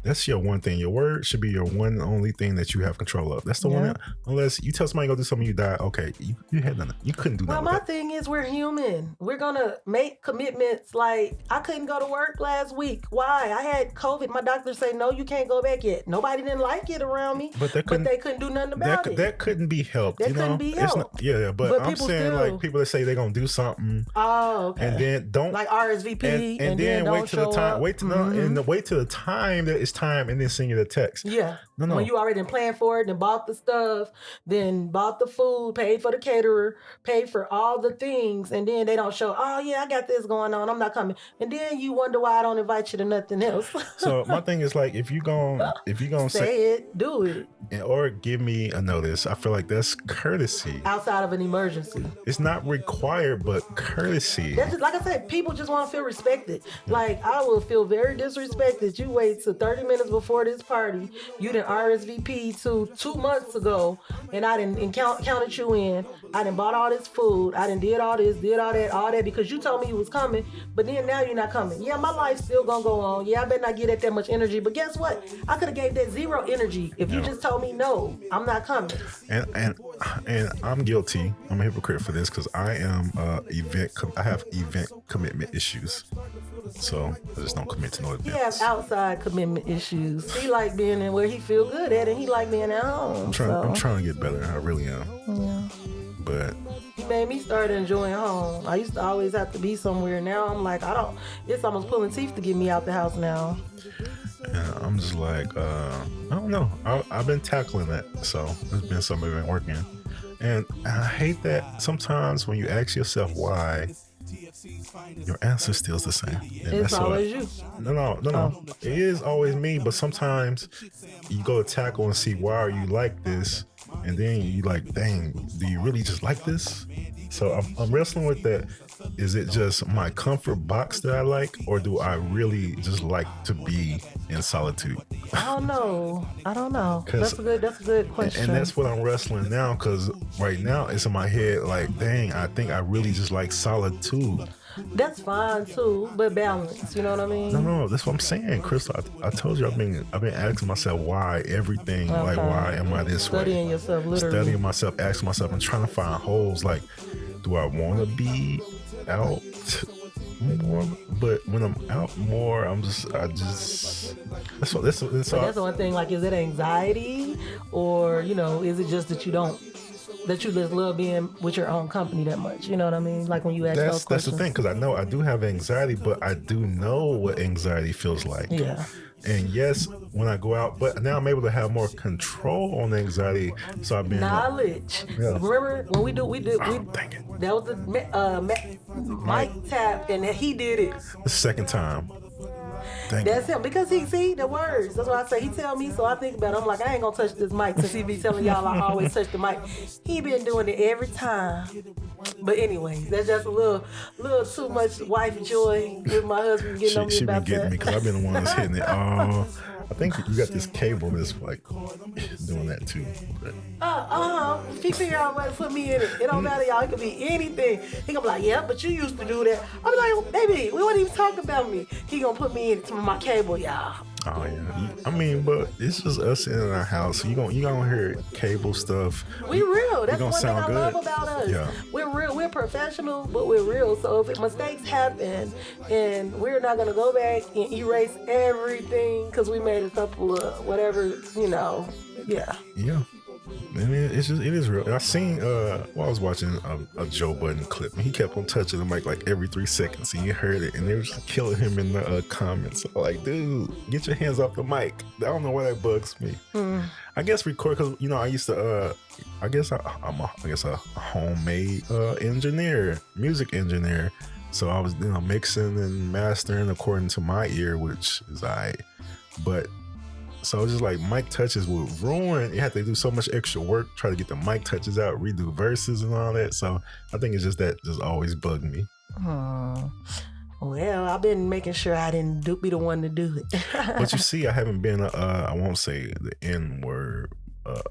that's your one thing. Your word should be your one and only thing that you have control of. That's the one. Unless you tell somebody to go do something, you die. Okay, you had nothing. You couldn't do nothing. Well, my thing is, we're human. We're gonna make commitments. Like, I couldn't go to work last week. Why? I had COVID. My doctor say no, you can't go back yet. Nobody didn't like it around me, but they couldn't do nothing about it. That couldn't be helped. That couldn't be helped. But I'm saying, like, people that say they're gonna do something. Oh, okay. And then don't like RSVP and then don't wait till the time. up. Wait till the time that it's time, and then send you the text. Yeah. No. When you already planned for it, then bought the stuff, then bought the food, paid for the caterer, paid for all the things, and then they don't show, oh yeah, I got this going on, I'm not coming. And then you wonder why I don't invite you to nothing else. So my thing is, like, if you gonna say it, do it. Or give me a notice. I feel like that's courtesy. Outside of an emergency. It's not required, but courtesy. That's just, like I said, people just want to feel respected. Like, I will feel very disrespected. You wait till 30 minutes before this party. You didn't RSVP to 2 months ago, and I didn't counted you in. I done bought all this food. I done did all this, did all that because you told me you was coming, but then now you're not coming. Yeah, my life's still gonna go on. Yeah, I better not get that much energy, but guess what? I could have gave that zero energy if you just told tell me no, I'm not coming. And I'm guilty. I'm a hypocrite for this because I am I have event commitment issues. So I just don't commit to no events. He has outside commitment issues. He like being in where he feel good at, and he like being at home. I'm trying to get better. I really am. Yeah. But he made me start enjoying home. I used to always have to be somewhere. Now I'm like, it's almost pulling teeth to get me out the house now. And I'm just like, I don't know. I've been tackling that. So it's been something I've been working. And I hate that sometimes when you ask yourself why, your answer still's the same. And it's always you. No. It is always me, but sometimes you go to tackle and see why are you like this, and then you like, dang, do you really just like this? So I'm wrestling with that. Is it just my comfort box that I like, or do I really just like to be in solitude? I don't know. That's a good question. And that's what I'm wrestling now, because right now it's in my head like, dang, I think I really just like solitude. That's fine too, but balance. You know what I mean? No, that's what I'm saying, Crystal. I told you I've been asking myself why everything. Okay. Like, why am I this way? Studying yourself, literally. Studying myself, asking myself, and trying to find holes. Like, do I want to be out more? But when I'm out more, that's the one thing. Like, is it anxiety, or is it just that you just love being with your own company that much? You know what I mean? Like when you ask those questions. That's the thing, because I know I do have anxiety, but I do know what anxiety feels like. Yeah. And yes, when I go out, but now I'm able to have more control on anxiety. So I've been knowledge. Yeah. Remember when we did. Thank you. That was the Mike tap, and he did it. The second time. That's him, because he see the words. That's why I say he tell me, so I think about it. I'm like, I ain't gonna touch this mic, since he be telling y'all I always touch the mic. He been doing it every time. But anyways, that's just a little too much wife joy with my husband getting on me about that. She be getting me, because I've been the one that's hitting it. I think you got this cable that's like doing that too. He figure out what to put me in it. It don't matter, y'all. It could be anything. He gonna be like, yeah, but you used to do that. I'm like, baby, we wouldn't even talk about me. He gonna put me in it to my cable, y'all. Oh yeah. I mean, but it's just us in our house. You gonna hear cable stuff. We real. That's one thing I love about us. Yeah. We're real. We're professional, but we're real. So if mistakes happen, and we're not gonna go back and erase everything because we made a couple of whatever, Yeah. Yeah. And it is real. I seen I was watching a Joe Budden clip, and he kept on touching the mic like every 3 seconds, and you heard it, and they were just killing him in the comments. So like, dude, get your hands off the mic. I don't know why that bugs me. I guess record, because I used to I'm a homemade engineer, music engineer. So I was mixing and mastering according to my ear, which is but. So it's just like mic touches would ruin. You have to do so much extra work, try to get the mic touches out, redo verses and all that. So I think it's just that just always bugged me. Well, I've been making sure I didn't be the one to do it. But you see, I haven't been I won't say the N word. I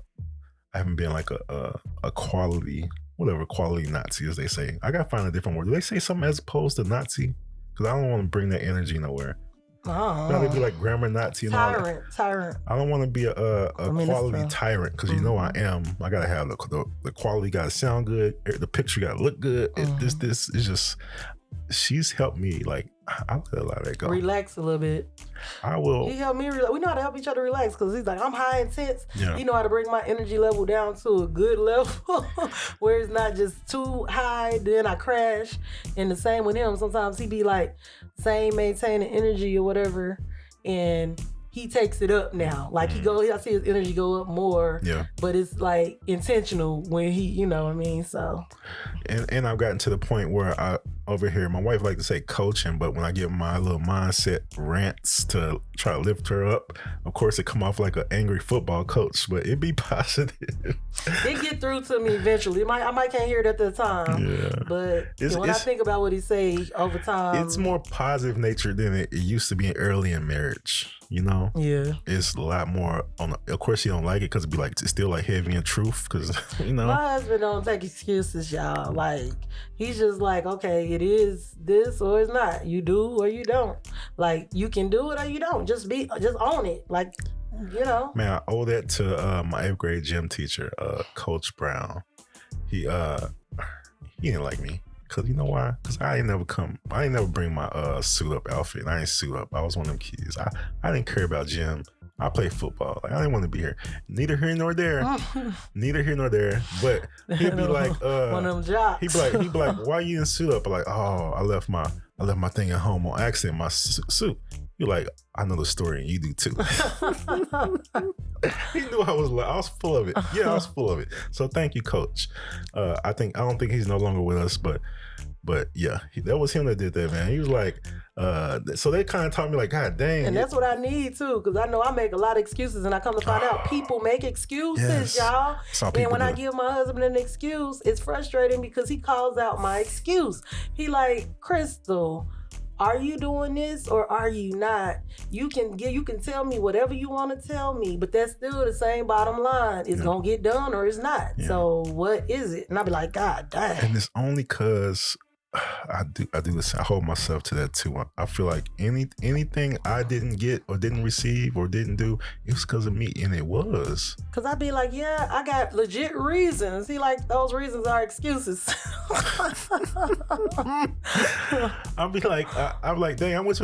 haven't been like a quality Nazi, as they say. I gotta find a different word. Do they say something as opposed to Nazi? Because I don't want to bring that energy nowhere. Now they be like grammar Nazi and tyrant. I don't want to be a quality tyrant, because I am. I gotta have the quality gotta sound good. The picture gotta look good. This is just. She's helped me. Like, I'll let a lot of that go. Relax a little bit. I will. He helped me relax. We know how to help each other relax, because he's like, I'm high intense. Yeah. You know how to bring my energy level down to a good level where it's not just too high, then I crash. And the same with him. Sometimes he be like, maintaining energy or whatever, and he takes it up now. Like I see his energy go up more. Yeah. But it's like intentional when he, you know what I mean? So. And I've gotten to the point where I over here, my wife like to say coaching, but when I give my little mindset rants to try to lift her up, of course it come off like an angry football coach, but it be positive. It get through to me eventually. I might can't hear it at the time. Yeah. But when I think about what he say over time, it's more positive nature than it used to be early in marriage. Yeah, it's a lot more on. Of course, he don't like it because it'd be like it's still like heavy and truth. Because my husband don't take excuses, y'all. Like he's just like, okay, it is this or it's not. You do or you don't. Like you can do it or you don't. Just own it. Like you know. Man, I owe that to my 8th grade gym teacher, Coach Brown. He didn't like me. Cause you know why? Cause I ain't never bring my suit up outfit. I ain't suit up. I was one of them kids. I didn't care about gym. I played football. Like, I didn't want to be here. Neither here nor there. Neither here nor there. But he'd be like, one of them jocks. He'd be like, why you in suit up? I'm like, oh, I left my thing at home on accident. My suit. You're like, I know the story and you do too. He knew I was full of it. Yeah, I was full of it. So thank you, Coach. I don't think he's no longer with us, but yeah, that was him that did that, man. He was like, so they kind of taught me like, God dang. And that's what I need too, because I know I make a lot of excuses, and I come to find out people make excuses, y'all. And when I give my husband an excuse, it's frustrating because he calls out my excuse. He like, Crystal, are you doing this or are you not? You can tell me whatever you want to tell me, but that's still the same bottom line. It's gonna get done or it's not. Yeah. So what is it? And I'll be like, God dang. And it's only cause I do this. I hold myself to that too. I feel like anything I didn't get or didn't receive or didn't do, it was because of me, and it was. Cause I'd be like, yeah, I got legit reasons. He like, those reasons are excuses. I'll be like, I'm like, dang, I went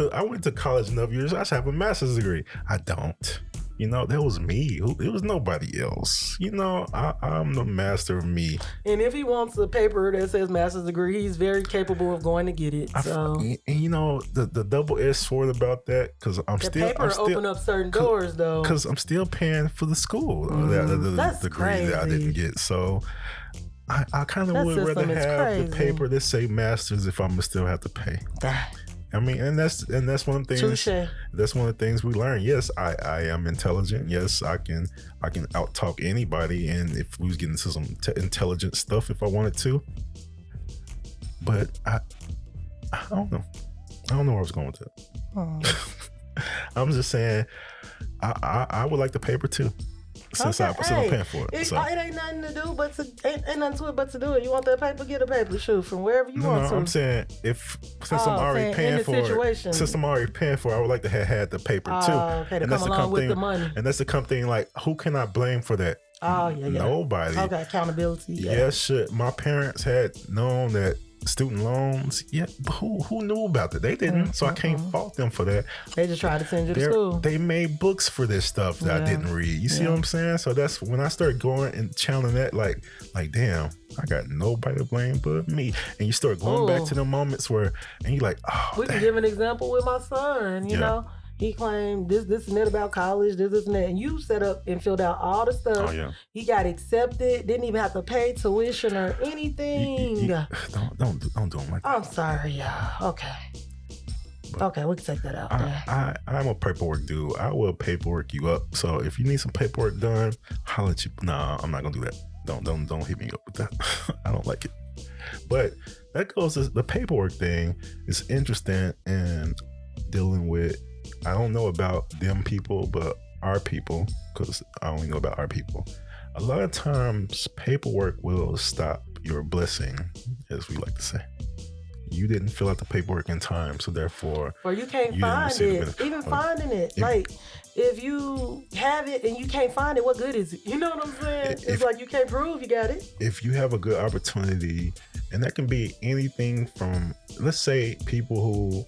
to college enough years. I should have a master's degree. I don't. You know, that was me. It was nobody else. You know, I'm the master of me. And if he wants a paper that says master's degree, he's very capable of going to get it. So, and you know, the double-edged sword about that, because I'm still open up certain doors though. Because I'm still paying for the school, the degree crazy. That I didn't get. So I kind of would rather have the paper that say masters if I'm gonna still have to pay. I mean, and that's one of the things. Touché. That's one of the things we learn. Yes, I am intelligent. Yes, I can out talk anybody, and if we was getting into some intelligent stuff, if I wanted to. But I don't know. I don't know where I was going with that. Oh. I'm just saying, I would like the paper too. Since I'm paying for it. It ain't nothing to do but ain't nothing to it but to do it. You want that paper, get a paper, shoot from wherever you want to. No, I'm saying since I'm already paying for it, I would like to have had the paper too. Okay, to come along with the money. And that's the come thing, like, who can I blame for that? Oh, yeah. Nobody. Okay, accountability. Yeah, shit. My parents had known that student loans, but who knew about that? They didn't, so I can't fault them for that. They just tried to send you to school. They made books for this stuff that I didn't read. You see what I'm saying? So that's when I started going and channeling that, like damn, I got nobody to blame but me. And you start going back to the moments where, and you're like, oh, we can give an example with my son. You know, he claimed this and that about college, this and that, and you set up and filled out all the stuff. Oh, yeah. He got accepted, didn't even have to pay tuition or anything. Don't do him like that. I'm sorry, y'all. Okay. Okay, we can take that out. I'm a paperwork dude. I will paperwork you up. So if you need some paperwork done, I'll let you. Nah, I'm not gonna do that. Don't hit me up with that. I don't like it. But that goes to the paperwork thing. Is interesting and dealing with. I don't know about them people, but our people, because I only know about our people. A lot of times, paperwork will stop your blessing, as we like to say. You didn't fill out the paperwork in time, so therefore, or you can't find it. Even finding it, like if you have it and you can't find it, what good is it? You know what I'm saying? It's like you can't prove you got it. If you have a good opportunity, and that can be anything from, let's say, people who,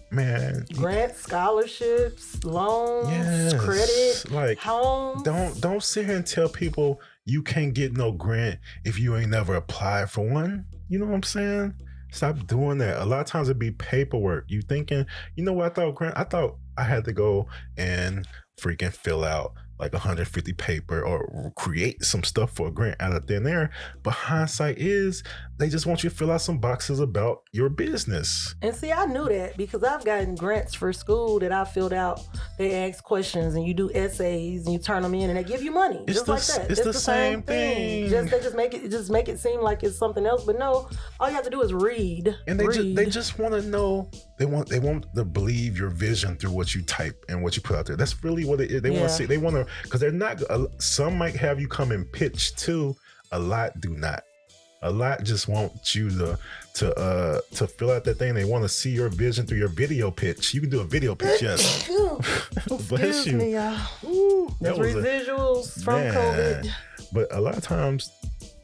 grants, scholarships, loans, credit, like homes. Don't sit here and tell people you can't get no grant if you ain't never applied for one. You know what I'm saying? Stop doing that. A lot of times it'd be paperwork. You thinking, you know what I thought I had to go and freaking fill out like 150 paper or create some stuff for a grant out of thin air. But hindsight is they just want you to fill out some boxes about your business. And see, I knew that because I've gotten grants for school that I filled out. They ask questions and you do essays and you turn them in and they give you money. Just like that. It's the same thing. They just make it seem like it's something else. But no, all you have to do is read. And they just want to know. They want to believe your vision through what you type and what you put out there. That's really what it is. They want to see. They want to, because they're not. Some might have you come and pitch too. A lot do not. A lot just want you to fill out that thing. They want to see your vision through your video pitch. You can do a video pitch, yes. Excuse me, y'all. Ooh, That's residuals from COVID. But a lot of times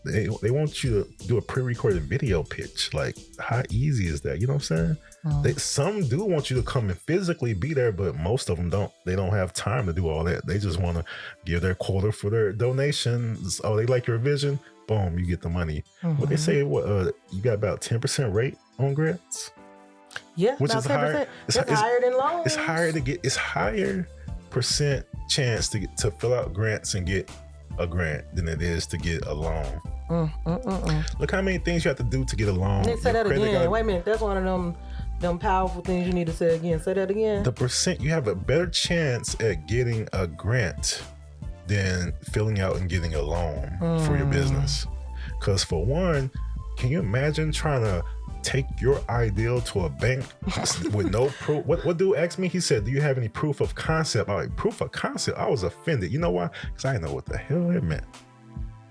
they want you to do a pre-recorded video pitch. Like, how easy is that? You know what I'm saying? Some do want you to come and physically be there, but most of them don't. They don't have time to do all that. They just want to give their quota for their donations. Oh, they like your vision. Boom, you get the money. What they say, you got about 10% rate on grants. Yeah, which about is 10%. higher. It's higher than loans. It's higher percent chance to fill out grants and get a grant than it is to get a loan. Look how many things you have to do to get a loan. They say that again. Wait a minute, that's one of them powerful things you need to say again. Say that again. The percent, you have a better chance at getting a grant than filling out and getting a loan for your business. Because for one, can you imagine trying to take your ideal to a bank with no proof? What dude asked me? He said, do you have any proof of concept? I'm like, proof of concept? I was offended. You know why? Because I didn't know what the hell it meant.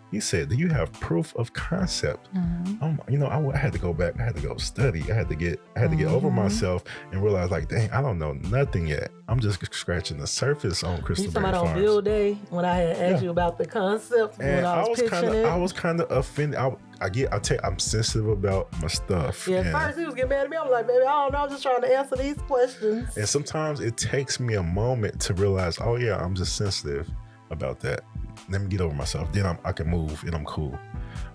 He said, do you have proof of concept? I had to go back. I had to go study. I had to get over myself and realize, like, dang, I don't know nothing yet. I'm just scratching the surface on Crystal Berry Farms. You talking about on Bill Day when I had asked you about the concept when I was pitching it? I was kind of offended. I'm sensitive about my stuff. Yeah, at first he was getting mad at me. I'm like, baby, I don't know. I'm just trying to answer these questions. And sometimes it takes me a moment to realize, oh yeah, I'm just sensitive about that. Let me get over myself. Then I can move and I'm cool.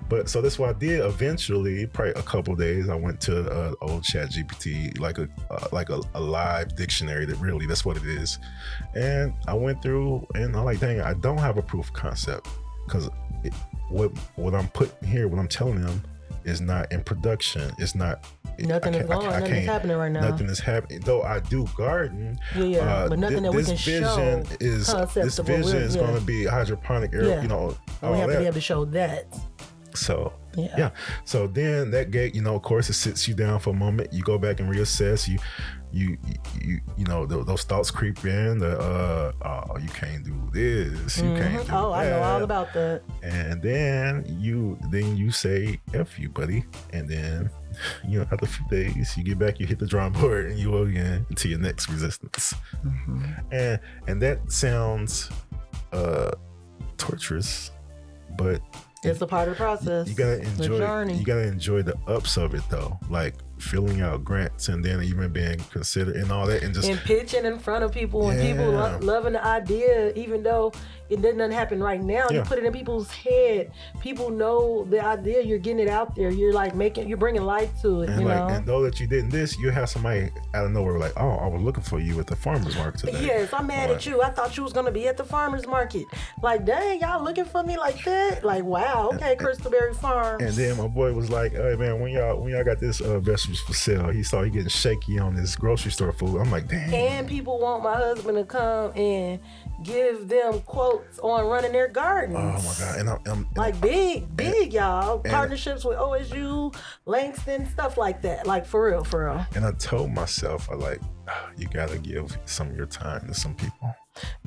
But so that's what I did. Eventually, probably a couple of days, I went to old Chat GPT, like a live dictionary. That's what it is. And I went through and I'm like, dang, I don't have a proof of concept because what I'm putting here, what I'm telling them is not in production. It's not. Nothing's happening right now. Nothing is happening. Though I do garden. But nothing that we can show. This vision is going to be hydroponic air. Yeah. You know, and we have to be able to show that. So yeah. So then that gate, of course, it sits you down for a moment. You go back and reassess. You those thoughts creep in. You can't do this. You can't do that. I know all about that. And then you say F you, buddy. And then after a few days, you get back, you hit the drawing board, and you go again into your next resistance. And that sounds torturous, but it's a part of the process. You gotta enjoy the journey. You gotta enjoy the ups of it, though. Like filling out grants and then even being considered and all that, and pitching in front of people and people loving the idea, even though it doesn't happen right now. You put it in people's head. People know the idea. You're getting it out there. You're like you're bringing life to it. And and though that you didn't this, you have somebody out of nowhere like, oh, I was looking for you at the farmer's market today. Yes, I'm mad at you. I thought you was gonna be at the farmer's market. Like, dang, y'all looking for me like that? Like, wow, okay, Crystal Berry Farms. And then my boy was like, hey man, when y'all got this vegetables for sale, he saw he getting shaky on this grocery store food. I'm like, dang. And people want my husband to come and give them quotes on running their gardens. Oh my God. And I'm like big, y'all. Partnerships with OSU, Langston, stuff like that. Like for real. And I told myself, you gotta give some of your time to some people.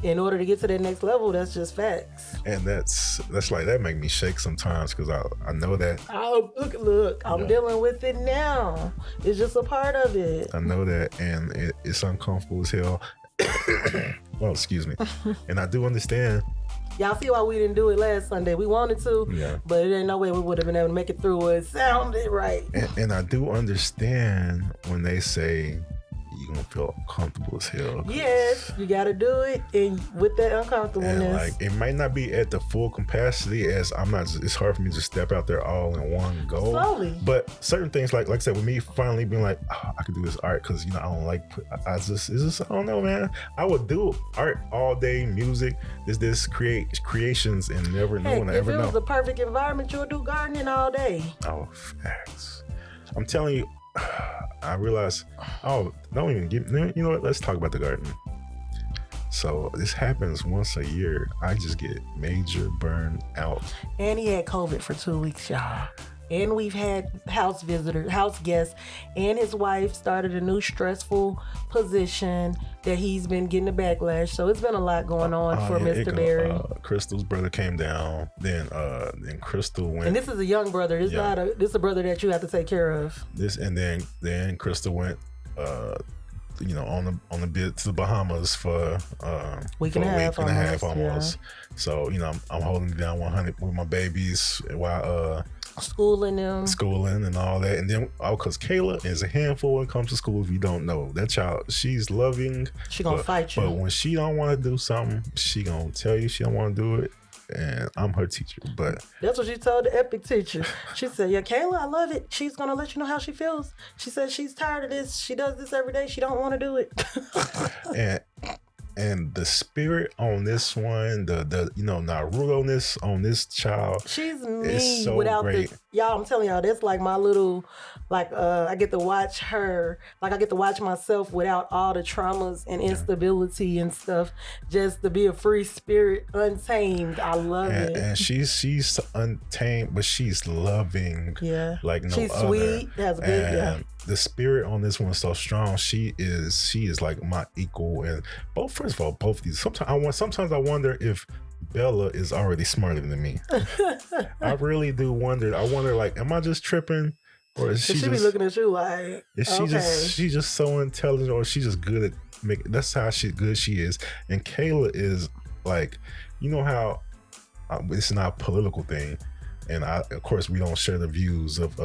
In order to get to that next level, that's just facts. And that's like, that make me shake sometimes because I know that. Oh, look, I'm dealing with it now. It's just a part of it. I know that, and it's uncomfortable as hell. Well, excuse me. And I do understand. Y'all see why we didn't do it last Sunday. We wanted to, but it ain't no way we would have been able to make it through. It sounded right. And I do understand when they say you're gonna feel uncomfortable as hell. Yes, you gotta do it, and with that uncomfortableness, and it might not be at the full capacity as it's hard for me to step out there all in one go. Slowly. But certain things, like I said, with me finally being like, I could do this art because I don't like. I don't know, man. I would do art all day, music, creations, and never know when I ever know. If it was the perfect environment, you would do gardening all day. Oh, facts. I'm telling you. I realized, don't even you know what? Let's talk about the garden. So this happens once a year. I just get major burn out. And he had COVID for 2 weeks, y'all. and we've had house guests, and his wife started a new stressful position that he's been getting a backlash. So it's been a lot going on for Mr. Berry. Crystal's brother came down, then Crystal went. And this is a young brother. It's not this is a brother that you have to take care of. Then Crystal went on the bit to the Bahamas for week and a half almost. Yeah. So I'm holding it down 100 with my babies while schooling them, and all that. And then because Kayla is a handful when it comes to school. If you don't know that child, she's loving. She gonna fight you. But when she don't want to do something, she gonna tell you she don't want to do it. And I'm her teacher, but that's what she told the epic teacher. She said, "Yeah, Kayla, I love it. She's gonna let you know how she feels." She said she's tired of this. She does this every day. She don't want to do it. and the spirit on this one, the Naruto-ness on this child, she's me is so without great. Y'all, I'm telling y'all, that's like my little, I get to watch her, I get to watch myself without all the traumas and instability and stuff, just to be a free spirit, untamed. I love it. And she's untamed, but she's loving. Yeah, like no she's other. Sweet. Has a big. Yeah. The spirit on this one is so strong. She is like my equal, and both of these. Sometimes I wonder if Bella is already smarter than me. I really do wonder. I wonder, like, am I just tripping, or is she be looking at you like? Is she just so intelligent, or is she just good at making? That's how good she is. And Kayla is like, you know how it's not a political thing. And of course, we don't share the views of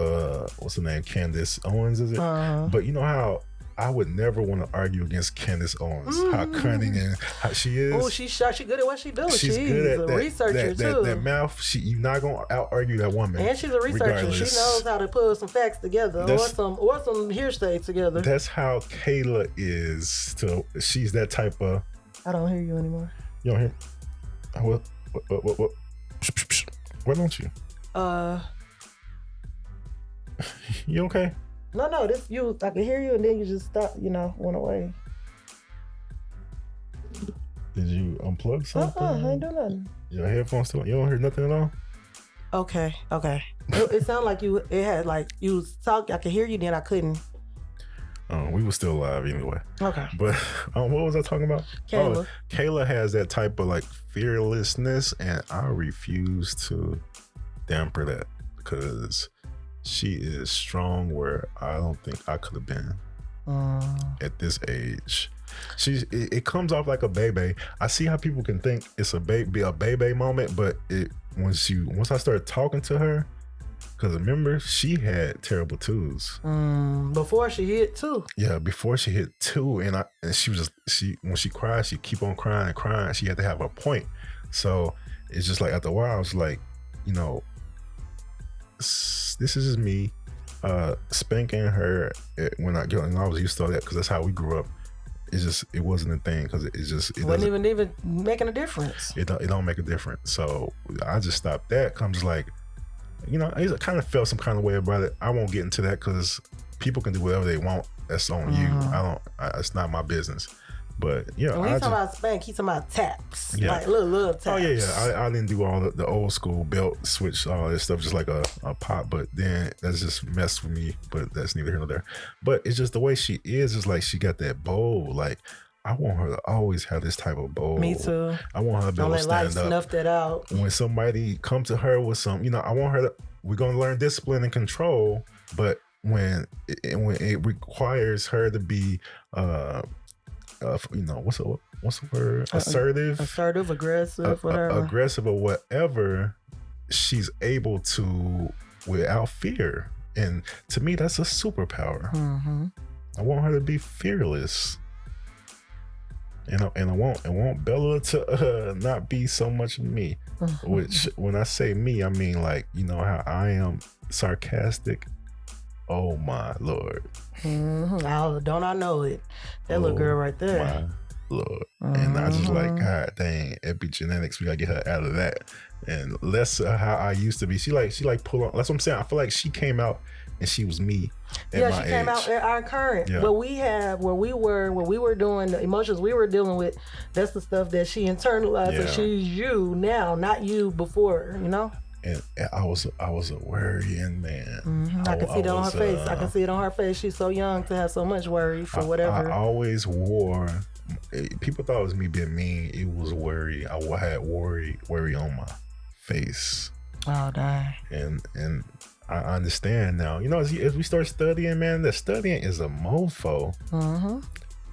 what's her name, Candace Owens, is it? But you know how I would never want to argue against Candace Owens. How cunning and how she is. Oh, she's sharp. She's good at what she does. She's good at a researcher too. That mouth. You're not gonna out argue that woman. And she's a researcher. Regardless. She knows how to put some facts together, or some hearsay together. That's how Kayla is. She's that type of. I don't hear you anymore. You don't hear? What? Why don't you? You okay? No, this you. I can hear you, and then you just stop. Went away. Did you unplug something? I ain't doing nothing. Your headphones still? You don't hear nothing at all? Okay. It sounded like you. It had like you was talking. I could hear you, then I couldn't. We were still live anyway. Okay. But what was I talking about? Kayla. Kayla has that type of like fearlessness, and I refuse to damper that because she is strong where I don't think I could have been at this age. It comes off like a baby. I see how people can think it's a baby moment, but once I started talking to her, because remember she had terrible twos before she hit 2. Yeah, before she hit 2, and she was when she cried, she keep on crying. She had to have a point. So it's just like after a while, I was like, this is just me spanking her when I was used to that because that's how we grew up. It wasn't a thing because it wasn't even making a difference. It don't make a difference. So I just stopped that. Comes like, I kind of felt some kind of way about it. I won't get into that because people can do whatever they want. That's on you. It's not my business. But yeah, when he's talking about spank, he's talking about taps, like little taps. Oh yeah. I didn't do all the old school belt switch, all that stuff, just like a pop. But then that's just messed with me. But that's neither here nor there. But it's just the way she is. It's like she got that bowl. Like I want her to always have this type of bowl. Me too. I want her to be able to stand up. Snuff that out. When somebody come to her with some, I want her to. We're gonna learn discipline and control. But when it requires her to be. What's the word? Assertive, aggressive, whatever. Aggressive or whatever. She's able to without fear, and to me, that's a superpower. I want her to be fearless, and I want Bella to not be so much me. Which, when I say me, I mean like how I am sarcastic. Oh my Lord. Don't I know it? That little girl right there. My Lord. And I just like, God dang, epigenetics, we gotta get her out of that. And less how I used to be. She like pull on. That's what I'm saying. I feel like she came out and she was me at my age. Came out at our current. Yeah. But we have where we were doing the emotions we were dealing with, that's the stuff that she internalized and she's you now, not you before, and I was a worrying man. I can see that on her face. I can see it on her face. She's so young to have so much worry for whatever. I always wore. People thought it was me being mean. It was worry. I had worry on my face. Oh, dang. And I understand now. You know, as we start studying, man, that studying is a mofo.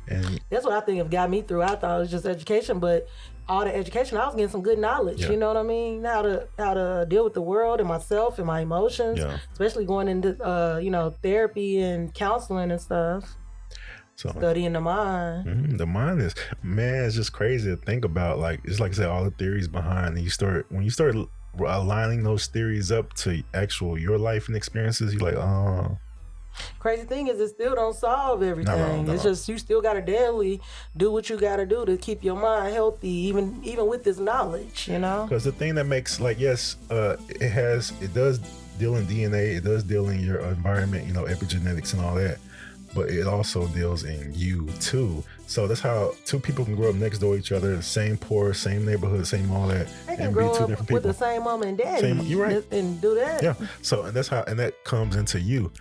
And that's what I think got me through. I thought it was just education, but all the education, I was getting some good knowledge. You know what I mean? How to deal with the world and myself and my emotions, especially going into therapy and counseling and stuff. So studying the mind. The mind is, man, it's just crazy to think about. Like, it's like I said, all the theories behind, and when you start aligning those theories up to actual your life and experiences, you're like, oh. Crazy thing is, it still don't solve everything. It's just you still gotta daily do what you gotta do to keep your mind healthy, even with this knowledge, you know. Because the thing that makes, like, yes, it does deal in DNA, it does deal in your environment, you know, epigenetics and all that, but it also deals in you too. So that's how two people can grow up next door to each other, same poor, same neighborhood, same all that, they can grow up with the same mom and daddy. You're right, and do that. Yeah. So and that comes into you.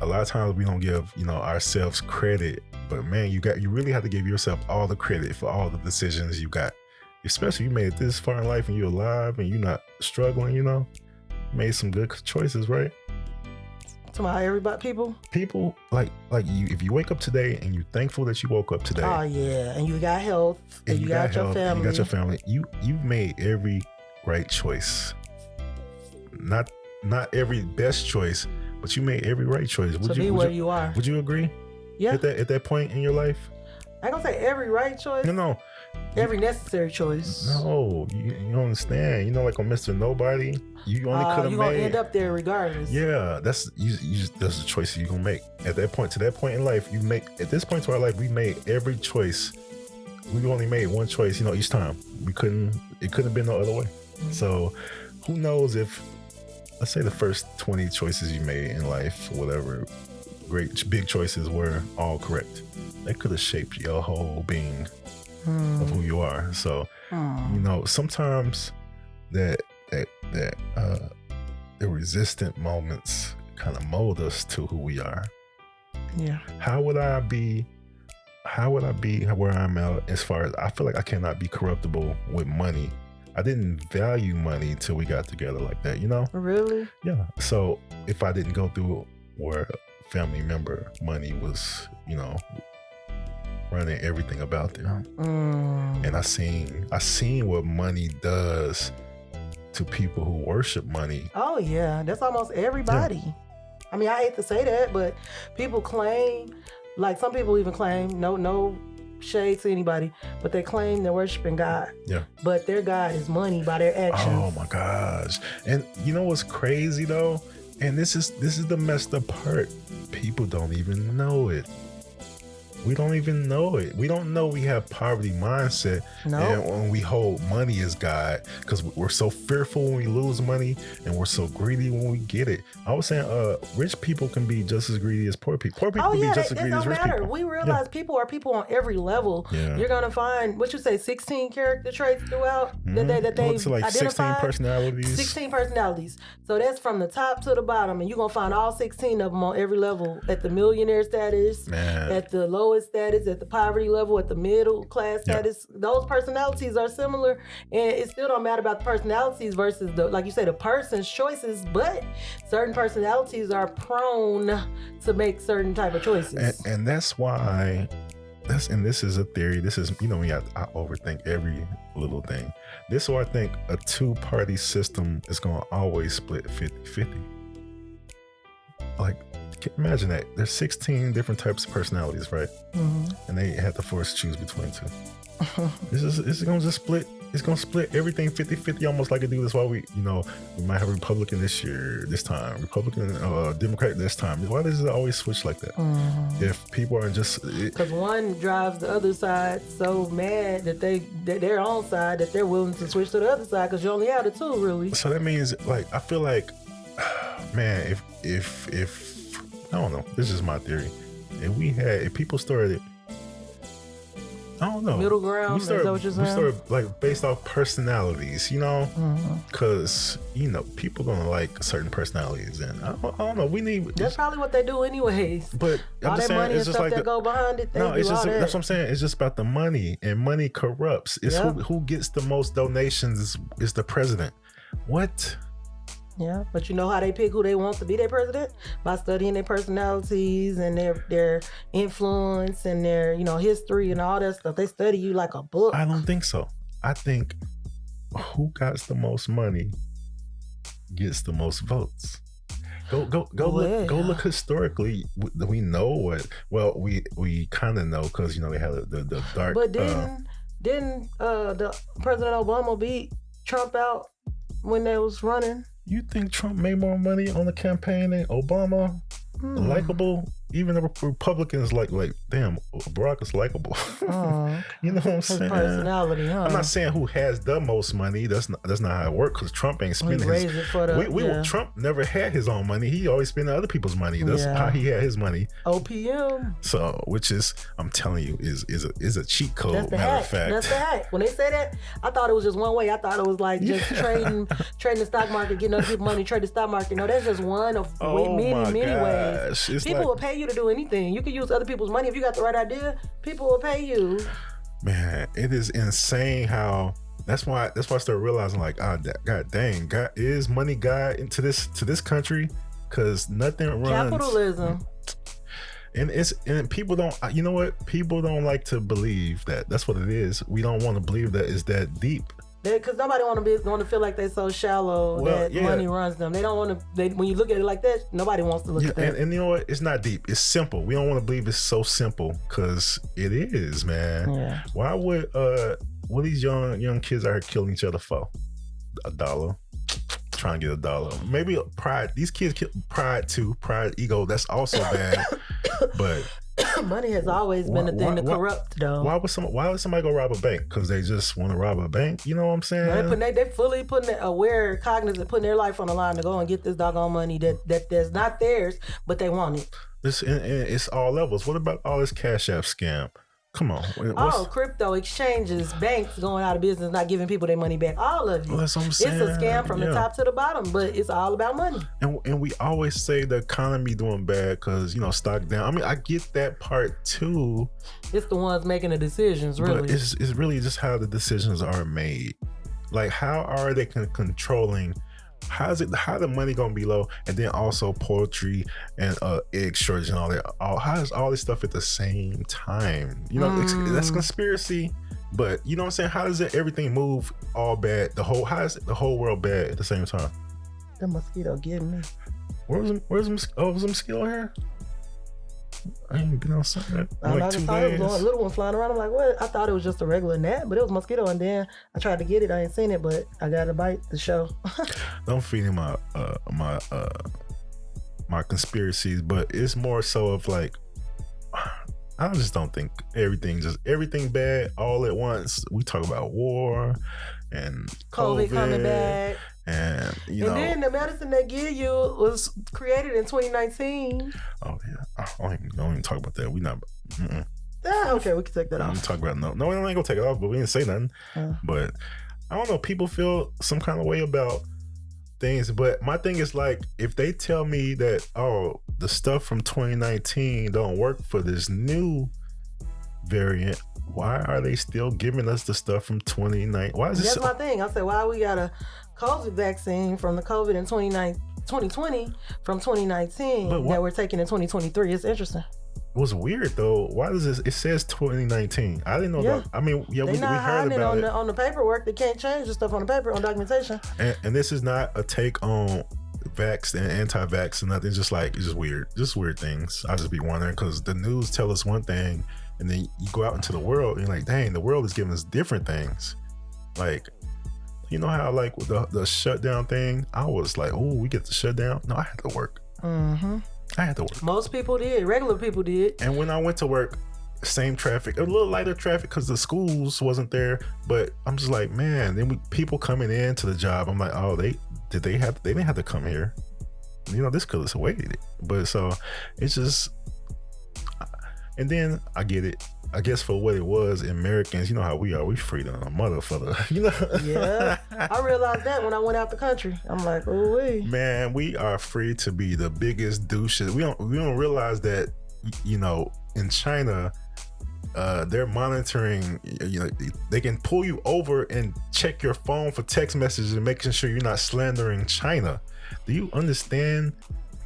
A lot of times we don't give, you know, ourselves credit, but man, you really have to give yourself all the credit for all the decisions you got. Especially you made it this far in life and you're alive and you're not struggling, you know. Made some good choices, right? To my everybody, people like you. If you wake up today and you're thankful that you woke up today, oh yeah, and you got health, and you got your family, you got your family. You've made every right choice. Not every best choice, but you made every right choice. You are. Would you agree? Yeah. At that point in your life, I ain't gonna say every right choice. No. Every necessary choice. No, you don't understand. You know, like on Mr. Nobody, you only could have made. You're gonna end up there regardless. Yeah, that's the choice you're gonna make. At that point, to that point in life, at this point to our life, we made every choice. We only made one choice, you know, each time. It couldn't have been no other way. So who knows if, let's say the first 20 choices you made in life, whatever, great big choices were all correct. They could have shaped your whole being of who you are. So, you know, sometimes that the resistant moments kind of mold us to who we are. Yeah. How would I be where I'm at as far as I feel like I cannot be corruptible with money. I didn't value money till we got together like that, you know? Really? Yeah. So if I didn't go through where family member money was, you know, running everything about them. And I seen what money does to people who worship money. Oh yeah, that's almost everybody. Yeah. I mean, I hate to say that, but people claim, like some people even claim, no shade to anybody, but they claim they're worshiping God. Yeah. But their God is money by their actions. Oh my gosh. And you know what's crazy though? And this is the messed up part. People don't even know it. We don't even know it. We don't know we have poverty mindset. No. And when we hold money as God, because we're so fearful when we lose money and we're so greedy when we get it. I was saying rich people can be just as greedy as poor people. Poor people can be just as greedy as rich people. We realize people are people on every level. Yeah. You're going to find, 16 character traits throughout that they've like identified? 16 personalities. 16 personalities. So that's from the top to the bottom. And you're going to find all 16 of them on every level. At the millionaire status, at the lowest status, at the poverty level, at the middle class status. Those personalities are similar, and it still don't matter about the personalities versus the, like you say, the person's choices, but certain personalities are prone to make certain type of choices. And that's why, and this is a theory, this is, you know, me, I overthink every little thing. This is why I think a two-party system is going to always split 50-50. Like, imagine that. There's 16 different types of personalities, right? And they had to force choose between two. This is going to just split. It's going to split everything 50-50, almost like it do. That's why we might have a Republican this time, Republican, Democrat this time. Why does it always switch like that? If people are just... Because one drives the other side so mad that they're on side that they're willing to switch to the other side because you only have the two, really. So that means, like, I feel like, man, if I don't know, this is my theory. If people started I don't know. Middle ground. We Is that what you're saying? start like based off personalities, you know, because you know people gonna like certain personalities, and I don't know. We need That's probably what they do anyways. but I'm all just that saying money it's and just stuff like that go behind it. They no, do it's all just that. that's what I'm saying. It's just about the money, and money corrupts. It's who gets the most donations is the president. What? Yeah, but you know how they pick who they want to be their president? By studying their personalities and their influence and their, you know, history and all that stuff. They study you like a book. I don't think so. I think who got the most money gets the most votes. Go look historically. We know what. Well, we kind of know because you know they had the dark. But didn't the President Obama beat Trump out when they was running? You think Trump made more money on the campaign than Obama? Likeable, even the Republicans like damn, Barack is likable. You know what I'm saying? Personality, huh? I'm not saying who has the most money. That's not how it works. Because Trump ain't spending his. Trump never had his own money. He always spent other people's money. That's how he had his money. OPM. So, which is, I'm telling you, is a cheat code. That's the matter hack. of fact. That's the hack. When they say that, I thought it was just one way. I thought it was like just trading the stock market, getting other people money, trade the stock market. No, that's just one of many ways. It's people will pay you to do anything. You can use other people's money if you got the right idea. People will pay you. Man, it is insane how. That's why I started realizing like, God dang, God is money God into this country, because nothing runs capitalism. And people don't. You know what? People don't like to believe that. That's what it is. We don't want to believe that it's that deep. Because nobody want to feel like they're so shallow that money runs them. They don't want to. When you look at it like that, nobody wants to look at that. And you know what? It's not deep. It's simple. We don't want to believe it's so simple, because it is, man. Yeah. Why would what these young kids out here killing each other for? $1. Trying to get $1. Maybe pride. These kids kill pride too. Pride, ego. That's also bad. But money has always been a thing to corrupt, though. Why would somebody go rob a bank? Because they just want to rob a bank? You know what I'm saying? They fully putting aware, cognizant, putting their life on the line to go and get this doggone money that's not theirs, but they want it. It's all levels. What about all this Cash App scam? Come on. Crypto exchanges, banks going out of business, not giving people their money back. All of it. Well, that's what I'm saying. It's a scam from the top to the bottom, but it's all about money. And we always say the economy doing bad because, you know, stock down. I mean, I get that part too. It's the ones making the decisions, really. But it's really just how the decisions are made. Like, how are they controlling? How the money gonna be low, and then also poultry and egg shortage and all that? How is all this stuff at the same time? You know, that's conspiracy. But you know what I'm saying? How does everything move all bad? How is the whole world bad at the same time? The mosquito getting me. Where's was a mosquito here? I ain't been outside in like 2 days. It was a little one flying around. I'm like, what? I thought it was just a regular gnat, but it was a mosquito. And then I tried to get it. I ain't seen it, but I got a bite to show. Don't feed him my conspiracies, but it's more so of like, I just don't think everything bad all at once. We talk about war and COVID coming back. And then the medicine they give you was created in 2019. Oh yeah, don't even talk about that. We not. Okay, we can take that off. I'm talk about no, we ain't gonna take it off, but we didn't say nothing. But I don't know. People feel some kind of way about things, but my thing is like, if they tell me that the stuff from 2019 don't work for this new variant, why are they still giving us the stuff from 2019? Why is this? That's my thing. I said, why we got a COVID vaccine from the COVID in 2020 from 2019 that we're taking in 2023? It's interesting. It was weird though. Why does it says 2019? I didn't know about. I mean, we heard about it on the paperwork. They can't change the stuff on the paper on documentation. And this is not a take on vax and anti-vax and nothing. It's just weird. Just weird things. I just be wondering because the news tell us one thing, and then you go out into the world and you're like, dang, the world is giving us different things. Like, you know how like with the shutdown thing, I was like, oh, we get the shutdown. No, I had to work. I had to work. Most people did. Regular people did. And when I went to work, same traffic, a little lighter traffic because the schools wasn't there. But I'm just like, man, then people coming into the job, I'm like, oh, they didn't have to come here. You know, this could have waited. But so it's just, And then I get it. I guess for what it was, Americans, you know how we are. We free to a motherfucker. You know? Yeah. I realized that when I went out the country. I'm like, oh, wait. Man, we are free to be the biggest douches. We don't realize that, you know, in China, they're monitoring, you know, they can pull you over and check your phone for text messages and making sure you're not slandering China. Do you understand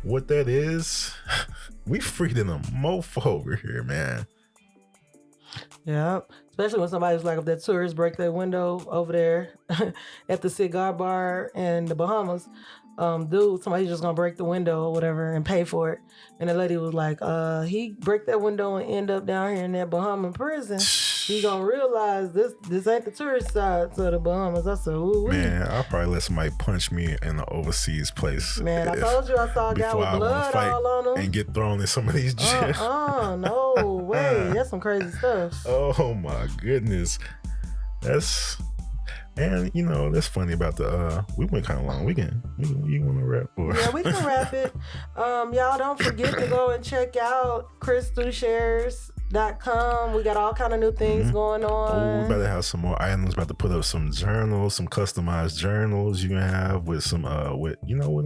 what that is? We free than a mofo over here, man. Yeah, especially when somebody's like, if that tourist break their window over there at the cigar bar in the Bahamas, somebody's just gonna break the window or whatever and pay for it. And the lady was like, he break that window and end up down here in that Bahamian prison. He gonna realize this ain't the tourist side to the Bahamas. I said, ooh, man, I'll probably let somebody punch me in an overseas place. Man, I told you I saw a guy with blood all on him and get thrown in some of these jails. No way. That's some crazy stuff. Oh my goodness. And you know, that's funny about the we went kind of long. You want to wrap? Yeah, we can wrap it. Y'all don't forget to go and check out crystalshares.com. We got all kind of new things going on. Oh, we about to have some more items. About to put up some journals, some customized journals you can have with some with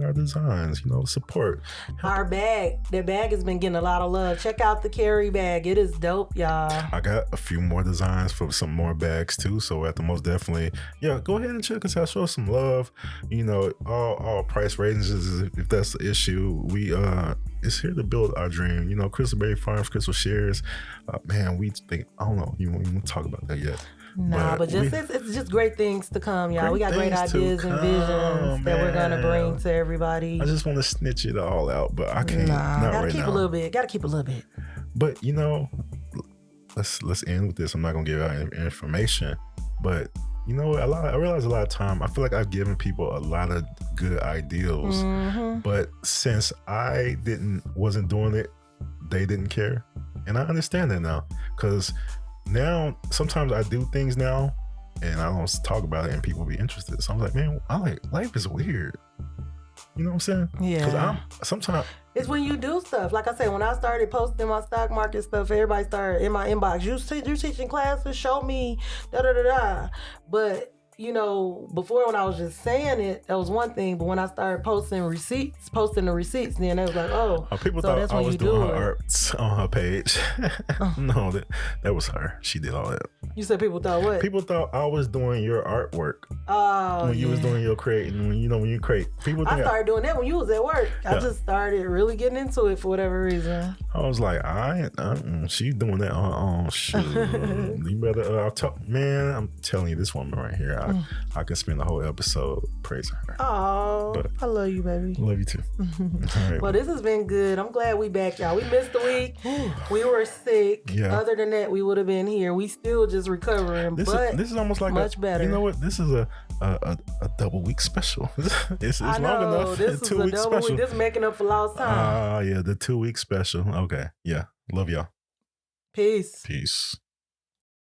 our designs. You know, support our bag. That bag has been getting a lot of love. Check out the carry bag. It is dope, y'all. I got a few more designs for some more bags too. So at the most definitely, go ahead and check us out. Show us some love. You know, all price ranges. If that's the issue, we it's here to build our dream. You know, Crystal Berry Farms, Crystal Shares. Man, we think, I don't know, you want to talk about that yet? Nah, but it's just great things to come, y'all. We got great ideas and visions that we're gonna bring to everybody. I just want to snitch it all out, but I can't. Gotta keep a little bit. But you know, let's end with this. I'm not gonna give out information, but you know, I realize a lot of time, I feel like I've given people a lot of good ideals, but since I wasn't doing it, they didn't care. And I understand that now, because now sometimes I do things now and I don't talk about it and people be interested. So I'm like, man, life is weird. You know what I'm saying? Yeah. Because sometimes it's when you do stuff. Like I said, when I started posting my stock market stuff, everybody started in my inbox. You teaching classes, show me, da-da-da-da. But, you know, before when I was just saying it, that was one thing. But when I started posting the receipts, then they was like, people so thought that's I when was you doing do her it. art on her page. No, that was her. She did all that. You said people thought what? People thought I was doing your artwork. Oh, when you was doing your creating, when you create. People think I started doing that when you was at work. I just started really getting into it for whatever reason. I was like, she's doing that on her own. Shoot. You better, man, I'm telling you, this woman right here, I can spend the whole episode praising her. Oh, I love you, baby. Love you too. All right. Well, this has been good. I'm glad we back, y'all. We missed a week. We were sick. Yeah. Other than that, we would have been here. We still just recovering. This is almost like much better. You know what? This is a double week special. It's long enough. This is a double week. This is making up for lost time. Yeah, the 2 week special. Okay. Yeah. Love y'all. Peace. Peace.